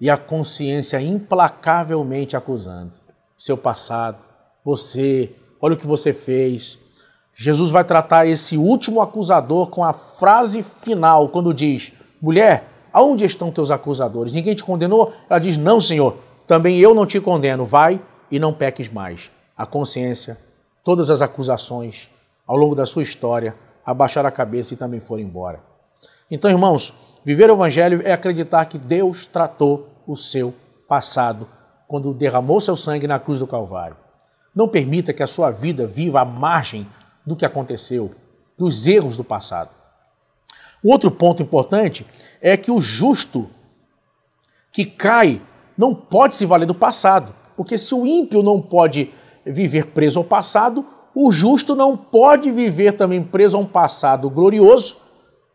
e a consciência implacavelmente acusando. Seu passado, você, olha o que você fez. Jesus vai tratar esse último acusador com a frase final, quando diz, mulher, aonde estão teus acusadores? Ninguém te condenou? Ela diz, não, Senhor, também eu não te condeno, vai e não peques mais. A consciência, todas as acusações ao longo da sua história, abaixaram a cabeça e também foram embora. Então, irmãos, viver o Evangelho é acreditar que Deus tratou o seu passado quando derramou seu sangue na cruz do Calvário. Não permita que a sua vida viva à margem do que aconteceu, dos erros do passado. O outro ponto importante é que o justo que cai não pode se valer do passado, porque se o ímpio não pode viver preso ao passado, o justo não pode viver também preso a um passado glorioso,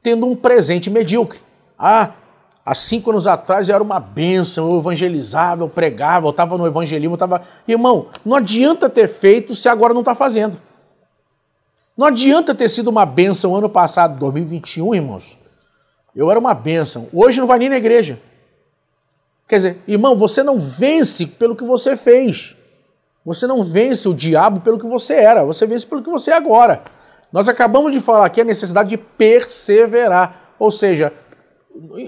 tendo um presente medíocre. Há 5 anos atrás eu era uma bênção, eu evangelizava, eu pregava, eu estava no evangelismo, eu estava... Irmão, não adianta ter feito se agora não está fazendo. Não adianta ter sido uma bênção ano passado, 2021, irmãos. Eu era uma bênção. Hoje não vai nem na igreja. Quer dizer, irmão, você não vence pelo que você fez. Você não vence o diabo pelo que você era. Você vence pelo que você é agora. Nós acabamos de falar aqui a necessidade de perseverar. Ou seja,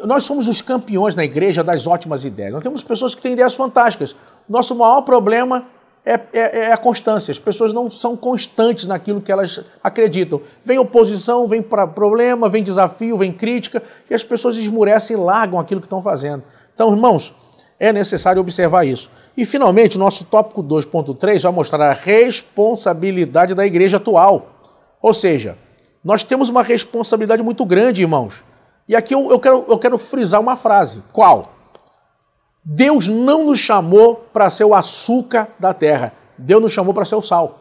nós somos os campeões na igreja das ótimas ideias. Nós temos pessoas que têm ideias fantásticas. Nosso maior problema é a constância. As pessoas não são constantes naquilo que elas acreditam. Vem oposição, vem problema, vem desafio, vem crítica, e as pessoas esmurecem e largam aquilo que estão fazendo. Então, irmãos, é necessário observar isso. E, finalmente, o nosso tópico 2.3 vai mostrar a responsabilidade da igreja atual. Ou seja, nós temos uma responsabilidade muito grande, irmãos. E aqui eu quero frisar uma frase. Qual? Deus não nos chamou para ser o açúcar da terra. Deus nos chamou para ser o sal.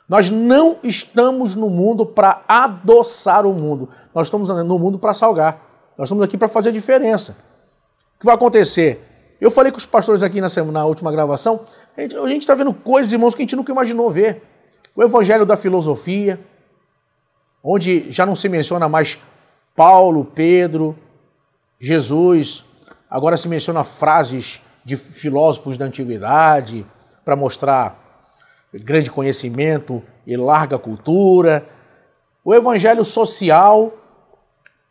Nós não estamos no mundo para adoçar o mundo. Nós estamos no mundo para salgar. Nós estamos aqui para fazer diferença. que vai acontecer? Eu falei com os pastores aqui na última gravação, a gente está vendo coisas, irmãos, que a gente nunca imaginou ver. O evangelho da filosofia, onde já não se menciona mais Paulo, Pedro, Jesus, agora se menciona frases de filósofos da antiguidade para mostrar grande conhecimento e larga cultura. O evangelho social,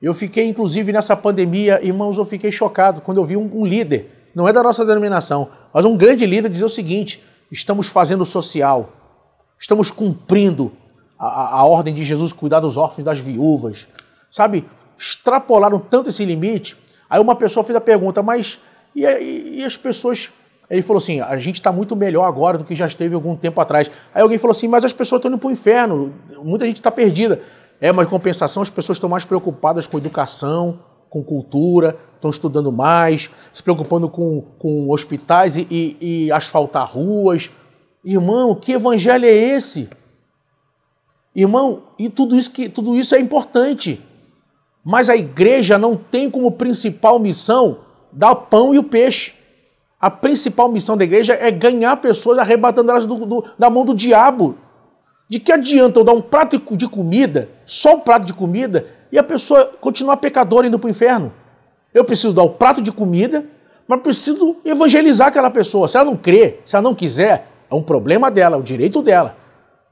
eu fiquei inclusive nessa pandemia, irmãos, eu fiquei chocado quando eu vi um líder, não é da nossa denominação, mas um grande líder dizer o seguinte: estamos fazendo social, estamos cumprindo a ordem de Jesus, cuidar dos órfãos e das viúvas, sabe? Extrapolaram tanto esse limite. Aí uma pessoa fez a pergunta, mas e as pessoas... Ele falou assim, a gente está muito melhor agora do que já esteve algum tempo atrás. Aí alguém falou assim, mas as pessoas estão indo para o inferno, muita gente está perdida. Mas em compensação as pessoas estão mais preocupadas com educação, com cultura, estão estudando mais, se preocupando com hospitais e asfaltar ruas. Irmão, que evangelho é esse? Irmão, e tudo isso é importante. Mas a igreja não tem como principal missão dar pão e o peixe. A principal missão da igreja é ganhar pessoas, arrebatando elas da mão do diabo. De que adianta eu dar um prato de comida, só um prato de comida, e a pessoa continuar pecadora indo para o inferno? Eu preciso dar o prato de comida, mas preciso evangelizar aquela pessoa. Se ela não crê, se ela não quiser, é um problema dela, é um direito dela.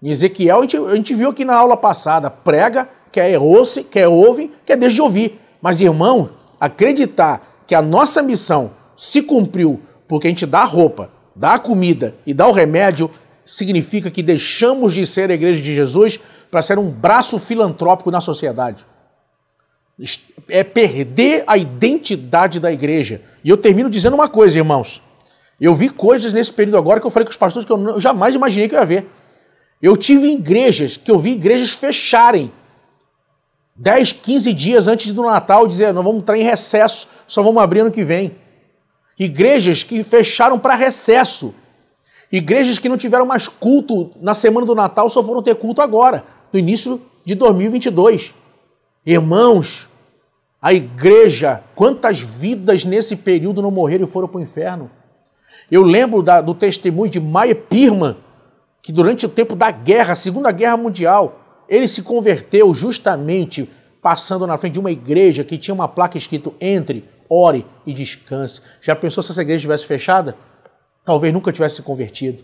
Em Ezequiel, a gente viu aqui na aula passada, prega, quer ouve, quer deixa de ouvir. Mas, irmão, acreditar que a nossa missão se cumpriu porque a gente dá a roupa, dá a comida e dá o remédio, significa que deixamos de ser a igreja de Jesus para ser um braço filantrópico na sociedade. É perder a identidade da igreja. E eu termino dizendo uma coisa, irmãos. Eu vi coisas nesse período agora que eu falei com os pastores que eu jamais imaginei que eu ia ver. Eu tive igrejas, que eu vi igrejas fecharem 10, 15 dias antes do Natal, dizer, nós vamos entrar em recesso, só vamos abrir ano que vem. Igrejas que fecharam para recesso. Igrejas que não tiveram mais culto na semana do Natal, só foram ter culto agora, no início de 2022. Irmãos, a igreja, quantas vidas nesse período não morreram e foram para o inferno? Eu lembro do testemunho de Meyer Pirman, que durante o tempo da guerra, a Segunda Guerra Mundial, ele se converteu justamente passando na frente de uma igreja que tinha uma placa escrito entre, ore e descanse. Já pensou se essa igreja estivesse fechada? Talvez nunca tivesse se convertido.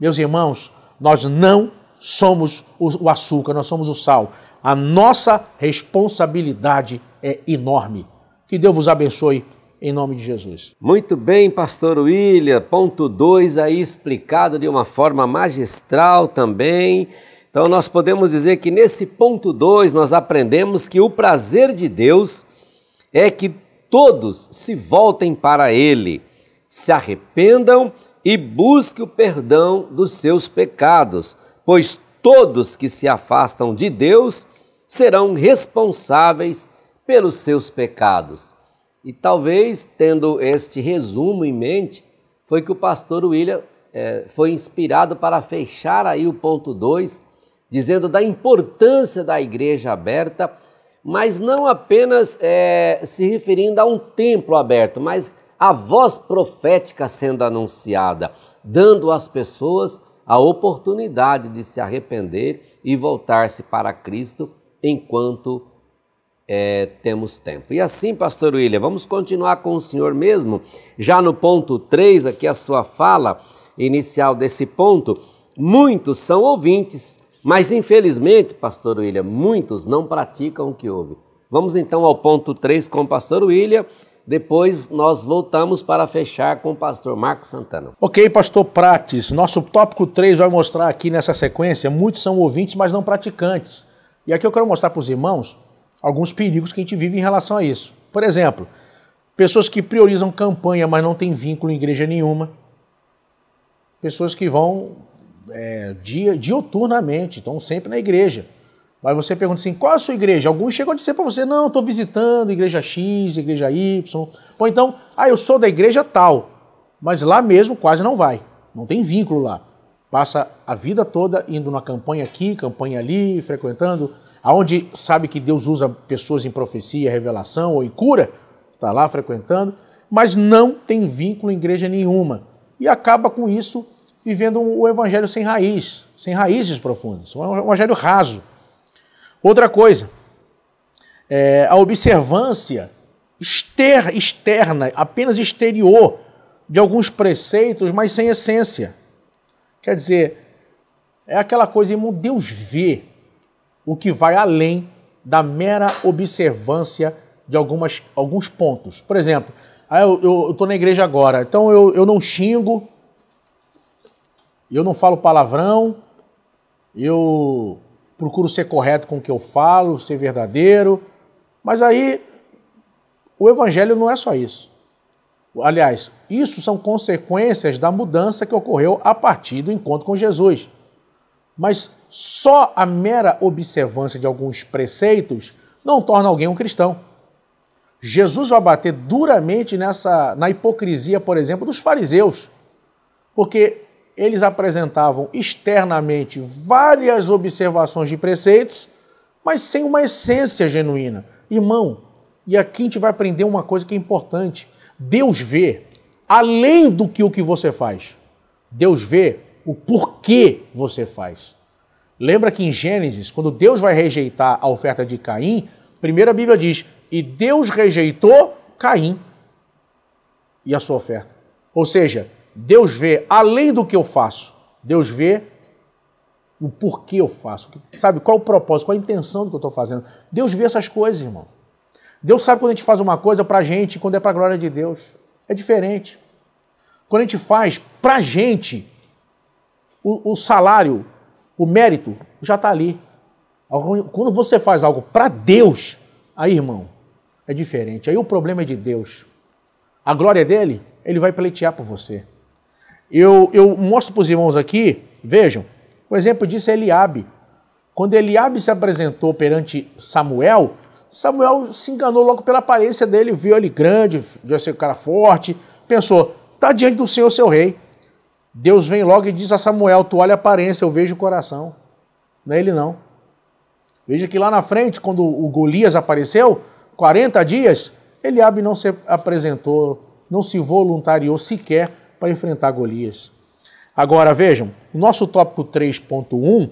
Meus irmãos, nós não somos o açúcar, nós somos o sal. A nossa responsabilidade é enorme. Que Deus vos abençoe em nome de Jesus. Muito bem, pastor William. Ponto 2 aí explicado de uma forma magistral também. Então nós podemos dizer que nesse ponto 2 nós aprendemos que o prazer de Deus é que todos se voltem para Ele, se arrependam e busquem o perdão dos seus pecados, pois todos que se afastam de Deus serão responsáveis pelos seus pecados. E talvez, tendo este resumo em mente, foi que o pastor William foi inspirado para fechar aí o ponto 2, dizendo da importância da igreja aberta, mas não apenas se referindo a um templo aberto, mas a voz profética sendo anunciada, dando às pessoas a oportunidade de se arrepender e voltar-se para Cristo enquanto temos tempo. E assim, pastor William, vamos continuar com o senhor mesmo, já no ponto 3, aqui a sua fala inicial desse ponto. Muitos são ouvintes, mas infelizmente, pastor William, muitos não praticam o que ouvem. Vamos então ao ponto 3 com o pastor William, depois nós voltamos para fechar com o pastor Marcos Santana. Ok, pastor Prates, nosso tópico 3 vai mostrar aqui nessa sequência, muitos são ouvintes, mas não praticantes. E aqui eu quero mostrar para os irmãos alguns perigos que a gente vive em relação a isso. Por exemplo, pessoas que priorizam campanha, mas não têm vínculo em igreja nenhuma. Pessoas que vão dioturnamente, estão sempre na igreja. Mas você pergunta assim, qual é a sua igreja? Alguns chegam a dizer para você, não, estou visitando igreja X, igreja Y. Ou então, eu sou da igreja tal, mas lá mesmo quase não vai, não tem vínculo lá. Passa a vida toda indo na campanha aqui, campanha ali, frequentando, aonde sabe que Deus usa pessoas em profecia, revelação ou em cura, está lá frequentando. mas não tem vínculo em igreja nenhuma. E acaba com isso vivendo o evangelho sem raiz, sem raízes profundas, um evangelho raso. Outra coisa, a observância externa, apenas exterior, de alguns preceitos, mas sem essência. Quer dizer, é aquela coisa, irmão, Deus vê o que vai além da mera observância de alguns pontos. Por exemplo, eu estou na igreja agora, então eu não xingo, eu não falo palavrão, eu procuro ser correto com o que eu falo, ser verdadeiro, mas aí o evangelho não é só isso. Aliás, isso são consequências da mudança que ocorreu a partir do encontro com Jesus. Mas só a mera observância de alguns preceitos não torna alguém um cristão. Jesus vai bater duramente na hipocrisia, por exemplo, dos fariseus, porque eles apresentavam externamente várias observações de preceitos, mas sem uma essência genuína. Irmão, e aqui a gente vai aprender uma coisa que é importante. Deus vê além do que o que você faz. Deus vê o porquê você faz. Lembra que em Gênesis, quando Deus vai rejeitar a oferta de Caim, primeiro a Bíblia diz, e Deus rejeitou Caim e a sua oferta. Ou seja, Deus vê além do que eu faço. Deus vê o porquê eu faço. Sabe qual o propósito, qual a intenção do que eu estou fazendo. Deus vê essas coisas, irmão. Deus sabe quando a gente faz uma coisa para a gente, quando é para a glória de Deus. É diferente. Quando a gente faz para a gente, o salário, o mérito já está ali. Quando você faz algo para Deus, aí, irmão, é diferente. Aí o problema é de Deus. A glória é dele, ele vai pleitear por você. Eu mostro para os irmãos aqui, vejam, o exemplo disso é Eliabe. Quando Eliabe se apresentou perante Samuel, Samuel se enganou logo pela aparência dele, viu ele grande, devia ser um cara forte, pensou, está diante do Senhor, seu rei. Deus vem logo e diz a Samuel, tu olha a aparência, eu vejo o coração. Não é ele não. Veja que lá na frente, quando o Golias apareceu, 40 dias, Eliabe não se apresentou, não se voluntariou sequer para enfrentar Golias. Agora vejam, o nosso tópico 3.1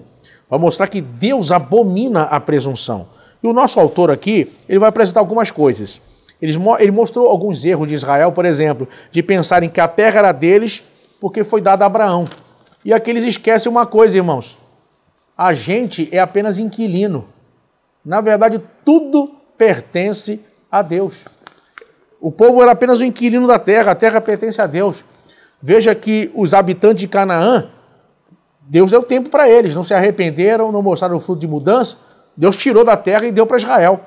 vai mostrar que Deus abomina a presunção. E o nosso autor aqui, ele vai apresentar algumas coisas. Ele mostrou alguns erros de Israel, por exemplo, de pensarem que a terra era deles porque foi dada a Abraão. E aqui eles esquecem uma coisa, irmãos. A gente é apenas inquilino. Na verdade, tudo pertence a Deus. O povo era apenas o inquilino da terra, a terra pertence a Deus. Veja que os habitantes de Canaã, Deus deu tempo para eles, não se arrependeram, não mostraram o fruto de mudança. Deus tirou da terra e deu para Israel.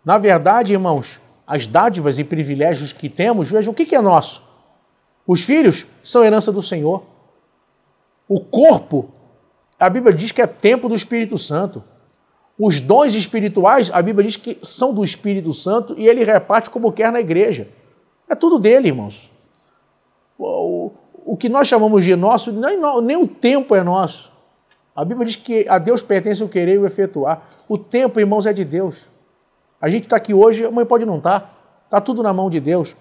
Na verdade, irmãos, as dádivas e privilégios que temos, vejam, o que é nosso? Os filhos são herança do Senhor. O corpo, a Bíblia diz que é templo do Espírito Santo. Os dons espirituais, a Bíblia diz que são do Espírito Santo e ele reparte como quer na igreja. É tudo dele, irmãos. O que nós chamamos de nosso, nem o tempo é nosso. A Bíblia diz que a Deus pertence o querer e o efetuar. O tempo, irmãos, é de Deus. A gente está aqui hoje, amanhã pode não estar. Está tudo na mão de Deus.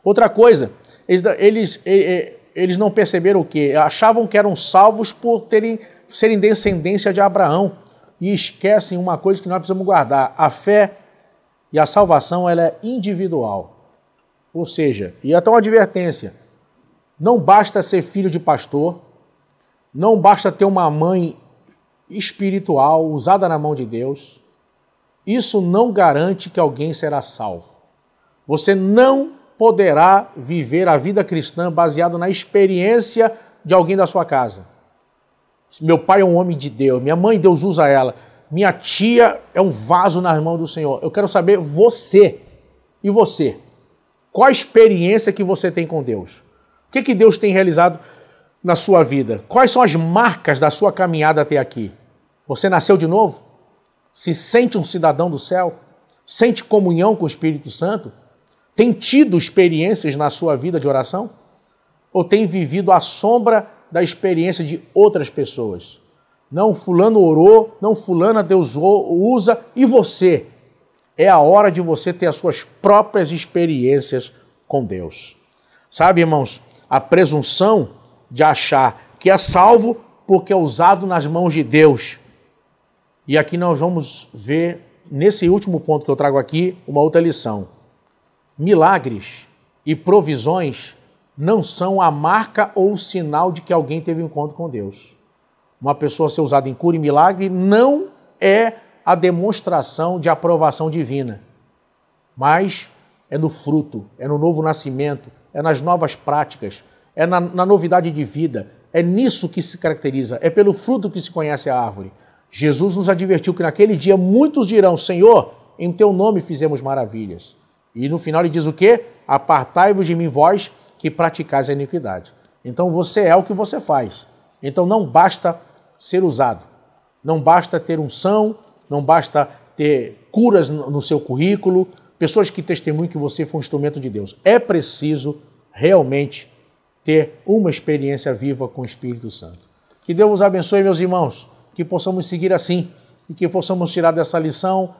Outra coisa, eles não perceberam o quê? Achavam que eram salvos por serem descendência de Abraão. E esquecem uma coisa que nós precisamos guardar. A fé e a salvação, ela é individual. Ou seja, e até uma advertência, não basta ser filho de pastor, não basta ter uma mãe espiritual usada na mão de Deus. Isso não garante que alguém será salvo. Você não poderá viver a vida cristã baseada na experiência de alguém da sua casa. Meu pai é um homem de Deus, minha mãe, Deus usa ela, minha tia é um vaso nas mãos do Senhor. Eu quero saber você. E você? Qual a experiência que você tem com Deus? O que Deus tem realizado na sua vida? Quais são as marcas da sua caminhada até aqui? Você nasceu de novo? Se sente um cidadão do céu? Sente comunhão com o Espírito Santo? Tem tido experiências na sua vida de oração? Ou tem vivido à sombra da experiência de outras pessoas? Não, fulano orou, não, fulana Deus usa, e você? É a hora de você ter as suas próprias experiências com Deus. Sabe, irmãos, a presunção de achar que é salvo porque é usado nas mãos de Deus. E aqui nós vamos ver, nesse último ponto que eu trago aqui, uma outra lição. Milagres e provisões não são a marca ou o sinal de que alguém teve um encontro com Deus. Uma pessoa ser usada em cura e milagre não é a demonstração de aprovação divina, mas é no fruto, é no novo nascimento, é nas novas práticas, é na novidade de vida, é nisso que se caracteriza, é pelo fruto que se conhece a árvore. Jesus nos advertiu que naquele dia muitos dirão, Senhor, em teu nome fizemos maravilhas. E no final ele diz o quê? Apartai-vos de mim, vós que praticais a iniquidade. Então você é o que você faz. Então não basta ser usado, não basta ter unção, não basta ter curas no seu currículo, pessoas que testemunham que você foi um instrumento de Deus. É preciso realmente ter uma experiência viva com o Espírito Santo. Que Deus vos abençoe, meus irmãos, que possamos seguir assim e que possamos tirar dessa lição,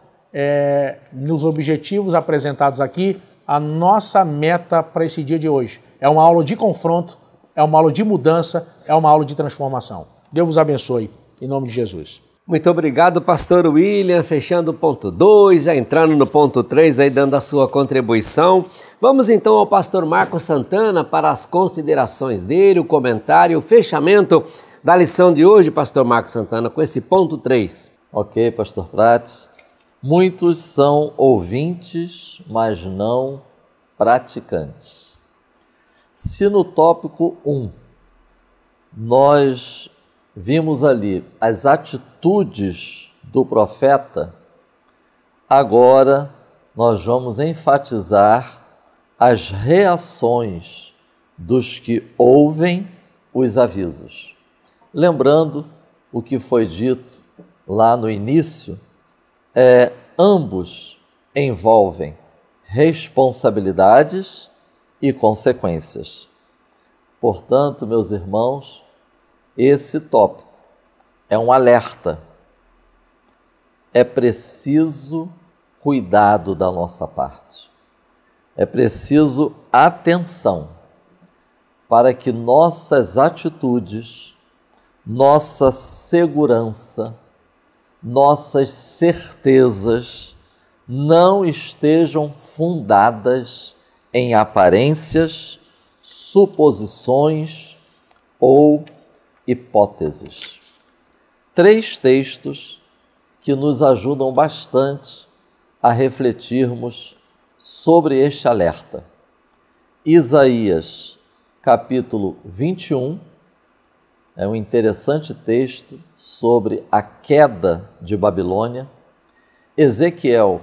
nos objetivos apresentados aqui, a nossa meta para esse dia de hoje. É uma aula de confronto, é uma aula de mudança, é uma aula de transformação. Deus vos abençoe, em nome de Jesus. Muito obrigado, pastor William, fechando o ponto 2, já entrando no ponto 3, aí dando a sua contribuição. Vamos então ao pastor Marcos Santana para as considerações dele, o comentário, o fechamento da lição de hoje, pastor Marcos Santana, com esse ponto 3. Ok, pastor Prates. Muitos são ouvintes, mas não praticantes. Se no tópico 1 nós vimos ali as atitudes do profeta, agora nós vamos enfatizar as reações dos que ouvem os avisos. Lembrando o que foi dito lá no início, ambos envolvem responsabilidades e consequências. Portanto, meus irmãos, esse tópico é um alerta. É preciso cuidado da nossa parte. É preciso atenção para que nossas atitudes, nossa segurança, nossas certezas não estejam fundadas em aparências, suposições ou hipóteses. 3 textos que nos ajudam bastante a refletirmos sobre este alerta. Isaías, capítulo 21, é um interessante texto sobre a queda de Babilônia. Ezequiel,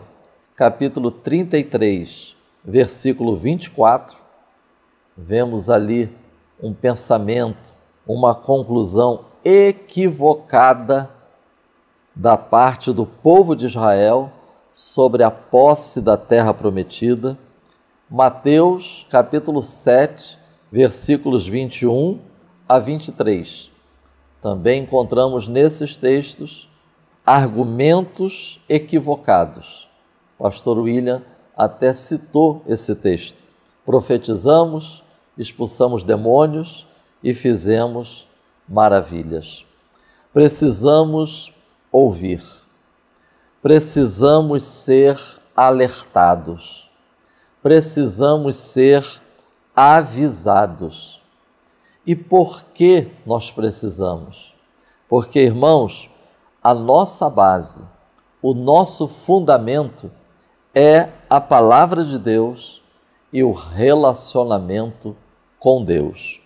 capítulo 33, versículo 24, vemos ali um pensamento, uma conclusão equivocada da parte do povo de Israel sobre a posse da terra prometida. Mateus, capítulo 7, versículos 21 a 23. Também encontramos nesses textos argumentos equivocados. Pastor William até citou esse texto. Profetizamos, expulsamos demônios e fizemos maravilhas. Precisamos ouvir. Precisamos ser alertados. Precisamos ser avisados. E por que nós precisamos? Porque, irmãos, a nossa base, o nosso fundamento é a palavra de Deus e o relacionamento com Deus.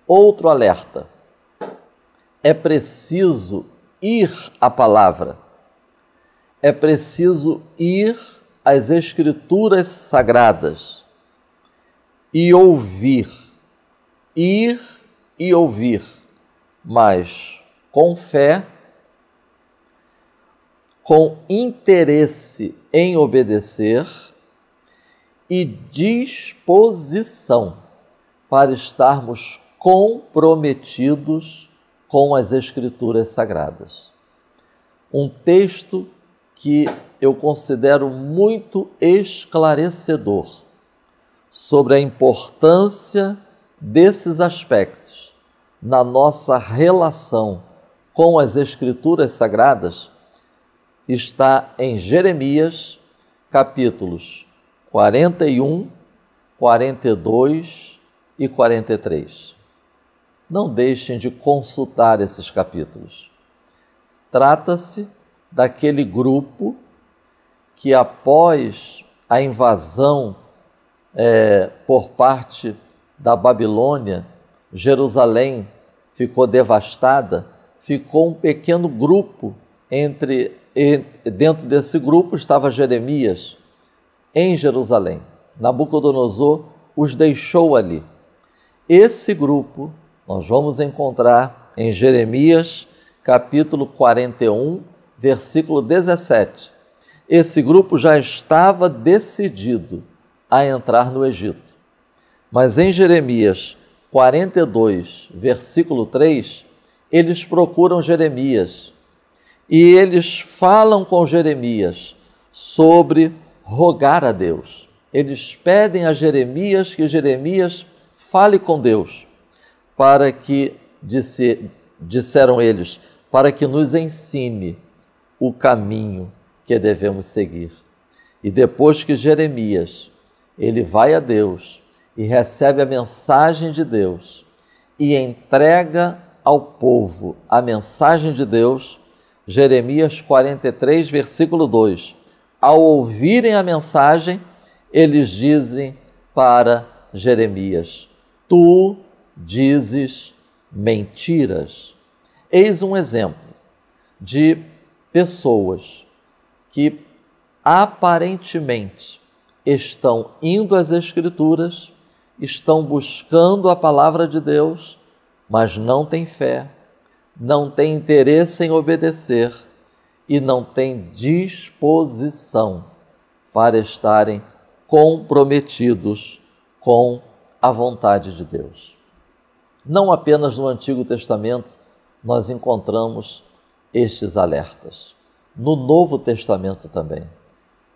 Outro alerta: é preciso ir à palavra, é preciso ir às Escrituras Sagradas e ouvir, ir e ouvir, mas com fé, com interesse em obedecer e disposição para estarmos comprometidos com as Escrituras Sagradas. Um texto que eu considero muito esclarecedor sobre a importância desses aspectos na nossa relação com as Escrituras Sagradas, está em Jeremias, capítulos 41, 42 e 43. Não deixem de consultar esses capítulos. Trata-se daquele grupo que, após a invasão por parte da Babilônia, Jerusalém ficou devastada, ficou um pequeno grupo dentro desse grupo estava Jeremias, em Jerusalém. Nabucodonosor os deixou ali. Esse grupo nós vamos encontrar em Jeremias, capítulo 41, versículo 17. Esse grupo já estava decidido a entrar no Egito. Mas em Jeremias 42, versículo 3, eles procuram Jeremias e eles falam com Jeremias sobre rogar a Deus. Eles pedem a Jeremias que Jeremias fale com Deus, para que, disseram eles, para que nos ensine o caminho que devemos seguir. E depois que Jeremias, ele vai a Deus e recebe a mensagem de Deus e entrega ao povo a mensagem de Deus, Jeremias 43, versículo 2. Ao ouvirem a mensagem, eles dizem para Jeremias: tu dizes mentiras. Eis um exemplo de pessoas que aparentemente estão indo às Escrituras, estão buscando a palavra de Deus, mas não têm fé, não têm interesse em obedecer e não têm disposição para estarem comprometidos com a vontade de Deus. Não apenas no Antigo Testamento nós encontramos estes alertas, no Novo Testamento também,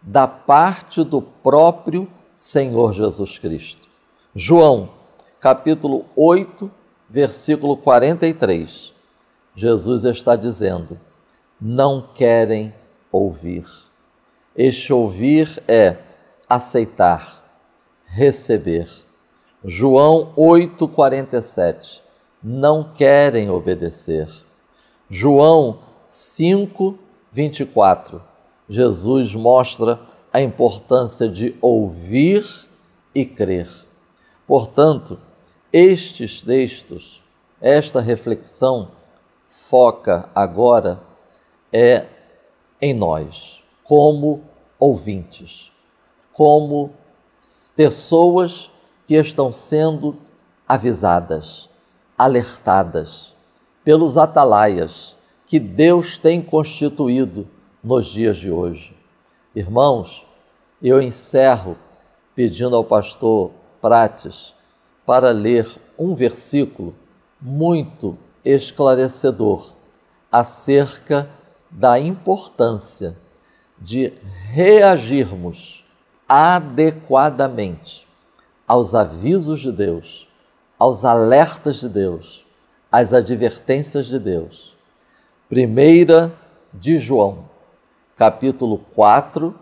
da parte do próprio Senhor Jesus Cristo. João, capítulo 8, versículo 43, Jesus está dizendo: não querem ouvir. Este ouvir é aceitar, receber. João 8, 47, não querem obedecer. João 5, 24, Jesus mostra a importância de ouvir e crer. Portanto, estes textos, esta reflexão foca agora em nós, como ouvintes, como pessoas que estão sendo avisadas, alertadas pelos atalaias que Deus tem constituído nos dias de hoje. Irmãos, eu encerro pedindo ao pastor Prates para ler um versículo muito esclarecedor acerca da importância de reagirmos adequadamente aos avisos de Deus, aos alertas de Deus, às advertências de Deus. 1 de João, capítulo 4,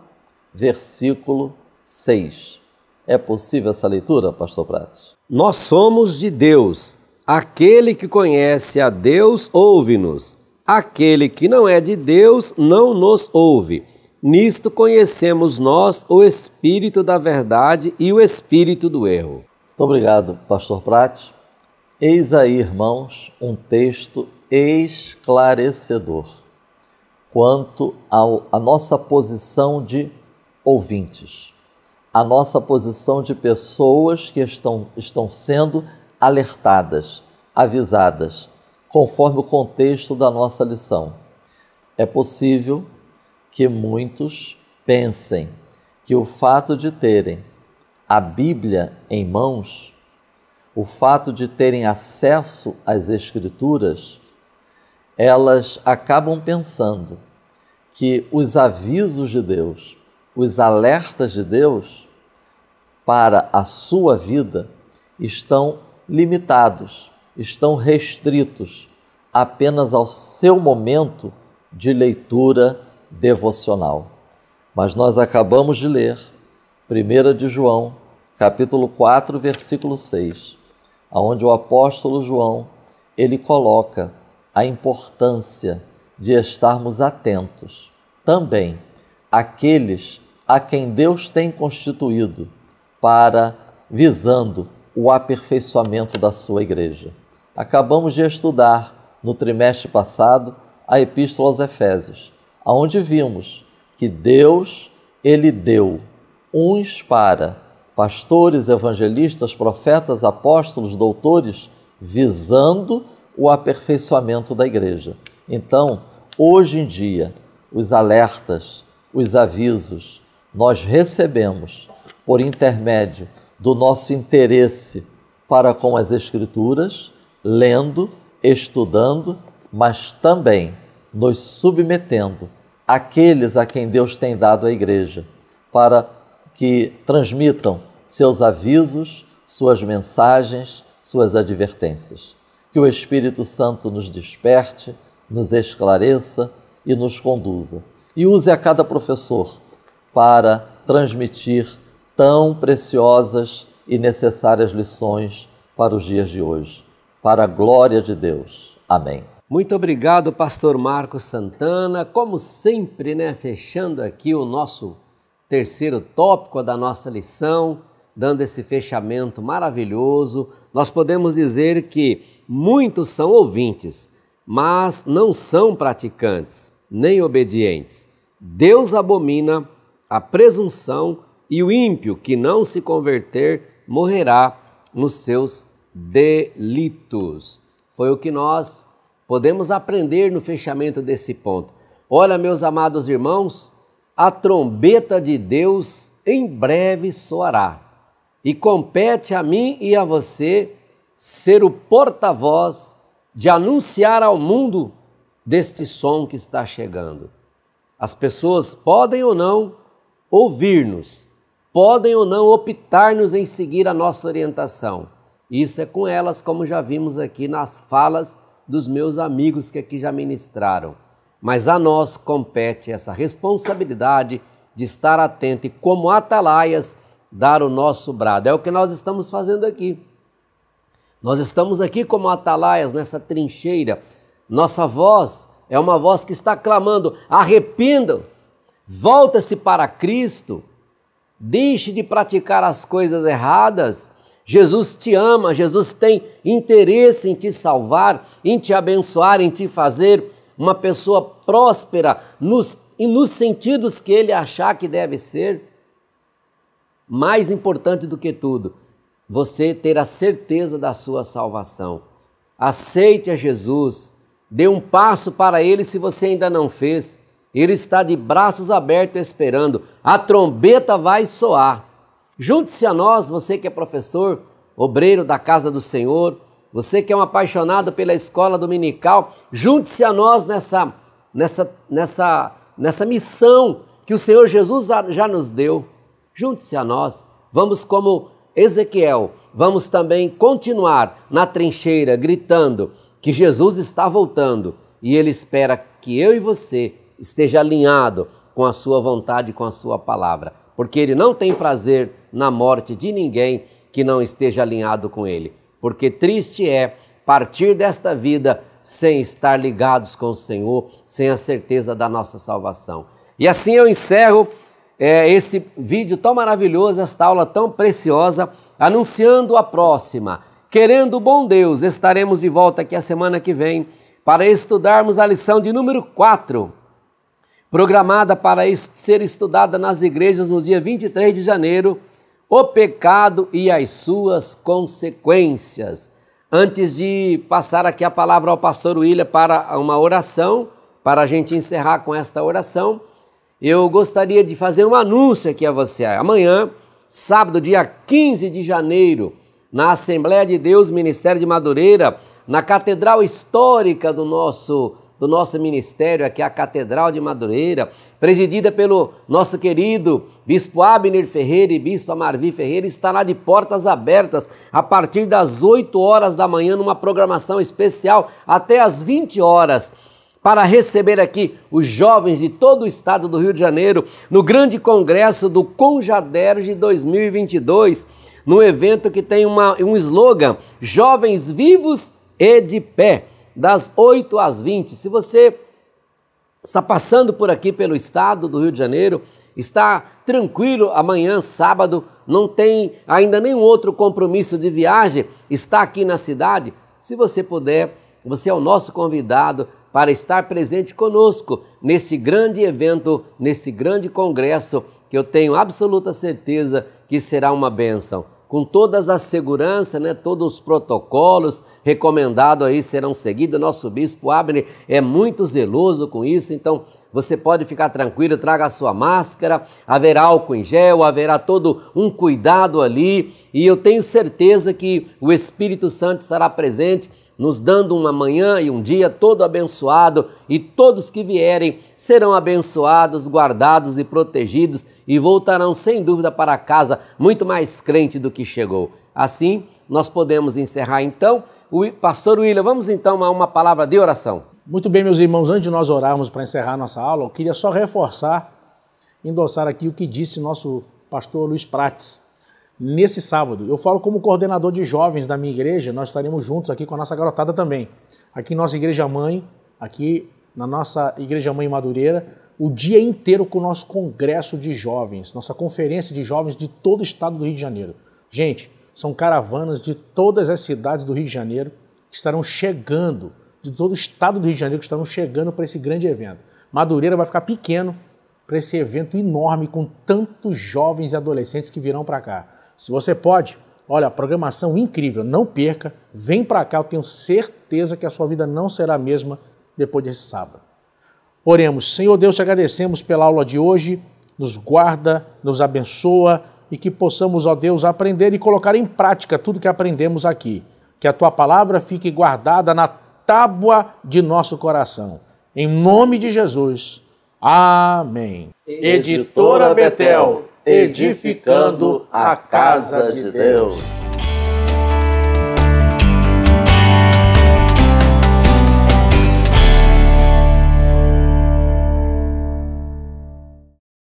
versículo 6. É possível essa leitura, pastor Prates? Nós somos de Deus. Aquele que conhece a Deus, ouve-nos. Aquele que não é de Deus, não nos ouve. Nisto conhecemos nós o Espírito da verdade e o Espírito do erro. Muito obrigado, pastor Prates. Eis aí, irmãos, um texto esclarecedor quanto à nossa posição de ouvintes, a nossa posição de pessoas que estão sendo alertadas, avisadas, conforme o contexto da nossa lição. É possível que muitos pensem que o fato de terem a Bíblia em mãos, o fato de terem acesso às Escrituras, elas acabam pensando que os avisos de Deus, os alertas de Deus para a sua vida estão limitados, estão restritos apenas ao seu momento de leitura devocional. Mas nós acabamos de ler 1 de João, capítulo 4, versículo 6, onde o apóstolo João, ele coloca a importância de estarmos atentos também àqueles a quem Deus tem constituído para visando o aperfeiçoamento da sua igreja. Acabamos de estudar no trimestre passado a Epístola aos Efésios, onde vimos que Deus, ele deu uns para pastores, evangelistas, profetas, apóstolos, doutores, visando o aperfeiçoamento da igreja. Então, hoje em dia, os alertas, os avisos, nós recebemos por intermédio do nosso interesse para com as Escrituras, lendo, estudando, mas também nos submetendo àqueles a quem Deus tem dado a igreja, para que transmitam seus avisos, suas mensagens, suas advertências. Que o Espírito Santo nos desperte, nos esclareça e nos conduza. E use a cada professor para transmitir tão preciosas e necessárias lições para os dias de hoje. Para a glória de Deus. Amém. Muito obrigado, pastor Marcos Santana. Como sempre, fechando aqui o nosso terceiro tópico da nossa lição, dando esse fechamento maravilhoso, nós podemos dizer que muitos são ouvintes, mas não são praticantes, nem obedientes. Deus abomina a presunção e o ímpio que não se converter morrerá nos seus delitos. Foi o que nós podemos aprender no fechamento desse ponto. Olha, meus amados irmãos, a trombeta de Deus em breve soará e compete a mim e a você ser o porta-voz de anunciar ao mundo deste som que está chegando. As pessoas podem ou não ouvir-nos, podem ou não optar-nos em seguir a nossa orientação. Isso é com elas, como já vimos aqui nas falas dos meus amigos que aqui já ministraram. Mas a nós compete essa responsabilidade de estar atento e, como atalaias, dar o nosso brado. É o que nós estamos fazendo aqui. Nós estamos aqui como atalaias nessa trincheira. Nossa voz é uma voz que está clamando: arrependam, volta-se para Cristo, deixe de praticar as coisas erradas. Jesus te ama, Jesus tem interesse em te salvar, em te abençoar, em te fazer uma pessoa próspera nos sentidos que Ele achar que deve ser. Mais importante do que tudo, você ter a certeza da sua salvação. Aceite a Jesus, dê um passo para Ele se você ainda não fez. Ele está de braços abertos esperando. A trombeta vai soar. Junte-se a nós, você que é professor, obreiro da casa do Senhor, você que é um apaixonado pela escola dominical, junte-se a nós nessa missão que o Senhor Jesus já nos deu. Junte-se a nós, vamos como Ezequiel, vamos também continuar na trincheira gritando que Jesus está voltando e Ele espera que eu e você esteja alinhado com a sua vontade, com a sua palavra, porque Ele não tem prazer na morte de ninguém que não esteja alinhado com Ele, porque triste é partir desta vida sem estar ligados com o Senhor, sem a certeza da nossa salvação. E assim eu encerro esse vídeo tão maravilhoso, esta aula tão preciosa, anunciando a próxima. Querendo o bom Deus, estaremos de volta aqui a semana que vem para estudarmos a lição de número 4, programada para ser estudada nas igrejas no dia 23 de janeiro, o pecado e as suas consequências. Antes de passar aqui a palavra ao pastor William para uma oração, para a gente encerrar com esta oração, eu gostaria de fazer um anúncio aqui a você. Amanhã, sábado, dia 15 de janeiro, na Assembleia de Deus, Ministério de Madureira, na Catedral Histórica do nosso do nosso ministério aqui, a Catedral de Madureira, presidida pelo nosso querido Bispo Abner Ferreira e Bispa Marvi Ferreira, estará de portas abertas a partir das 8 horas da manhã, numa programação especial até às 20 horas, para receber aqui os jovens de todo o estado do Rio de Janeiro, no grande congresso do Conjaderge 2022, num evento que tem um slogan: Jovens Vivos e de Pé, das 8 às 20. Se você está passando por aqui pelo estado do Rio de Janeiro, está tranquilo, amanhã, sábado, não tem ainda nenhum outro compromisso de viagem, está aqui na cidade, se você puder, você é o nosso convidado para estar presente conosco nesse grande evento, nesse grande congresso, que eu tenho absoluta certeza que será uma bênção. Com todas as seguranças, né, todos os protocolos recomendados aí serão seguidos. Nosso Bispo Abner é muito zeloso com isso, então você pode ficar tranquilo, traga a sua máscara, haverá álcool em gel, haverá todo um cuidado ali, e eu tenho certeza que o Espírito Santo estará presente, nos dando uma manhã e um dia todo abençoado, e todos que vierem serão abençoados, guardados e protegidos, e voltarão sem dúvida para casa muito mais crente do que chegou. Assim, nós podemos encerrar então. Pastor William, vamos então a uma palavra de oração. Muito bem, meus irmãos, antes de nós orarmos para encerrar nossa aula, eu queria só reforçar, endossar aqui o que disse nosso pastor Luiz Prates. Nesse sábado, eu falo como coordenador de jovens da minha igreja, nós estaremos juntos aqui com a nossa garotada também. Aqui nossa igreja mãe, aqui na nossa igreja mãe Madureira, o dia inteiro com o nosso congresso de jovens, nossa conferência de jovens de todo o estado do Rio de Janeiro. Gente, são caravanas de todas as cidades do Rio de Janeiro que estarão chegando, de todo o estado do Rio de Janeiro que estarão chegando para esse grande evento. Madureira vai ficar pequeno para esse evento enorme com tantos jovens e adolescentes que virão para cá. Se você pode, olha, a programação incrível, não perca, vem para cá, eu tenho certeza que a sua vida não será a mesma depois desse sábado. Oremos. Senhor Deus, te agradecemos pela aula de hoje, nos guarda, nos abençoa e que possamos, ó Deus, aprender e colocar em prática tudo que aprendemos aqui. Que a tua palavra fique guardada na tábua de nosso coração. Em nome de Jesus. Amém. Editora Betel, edificando a casa de Deus.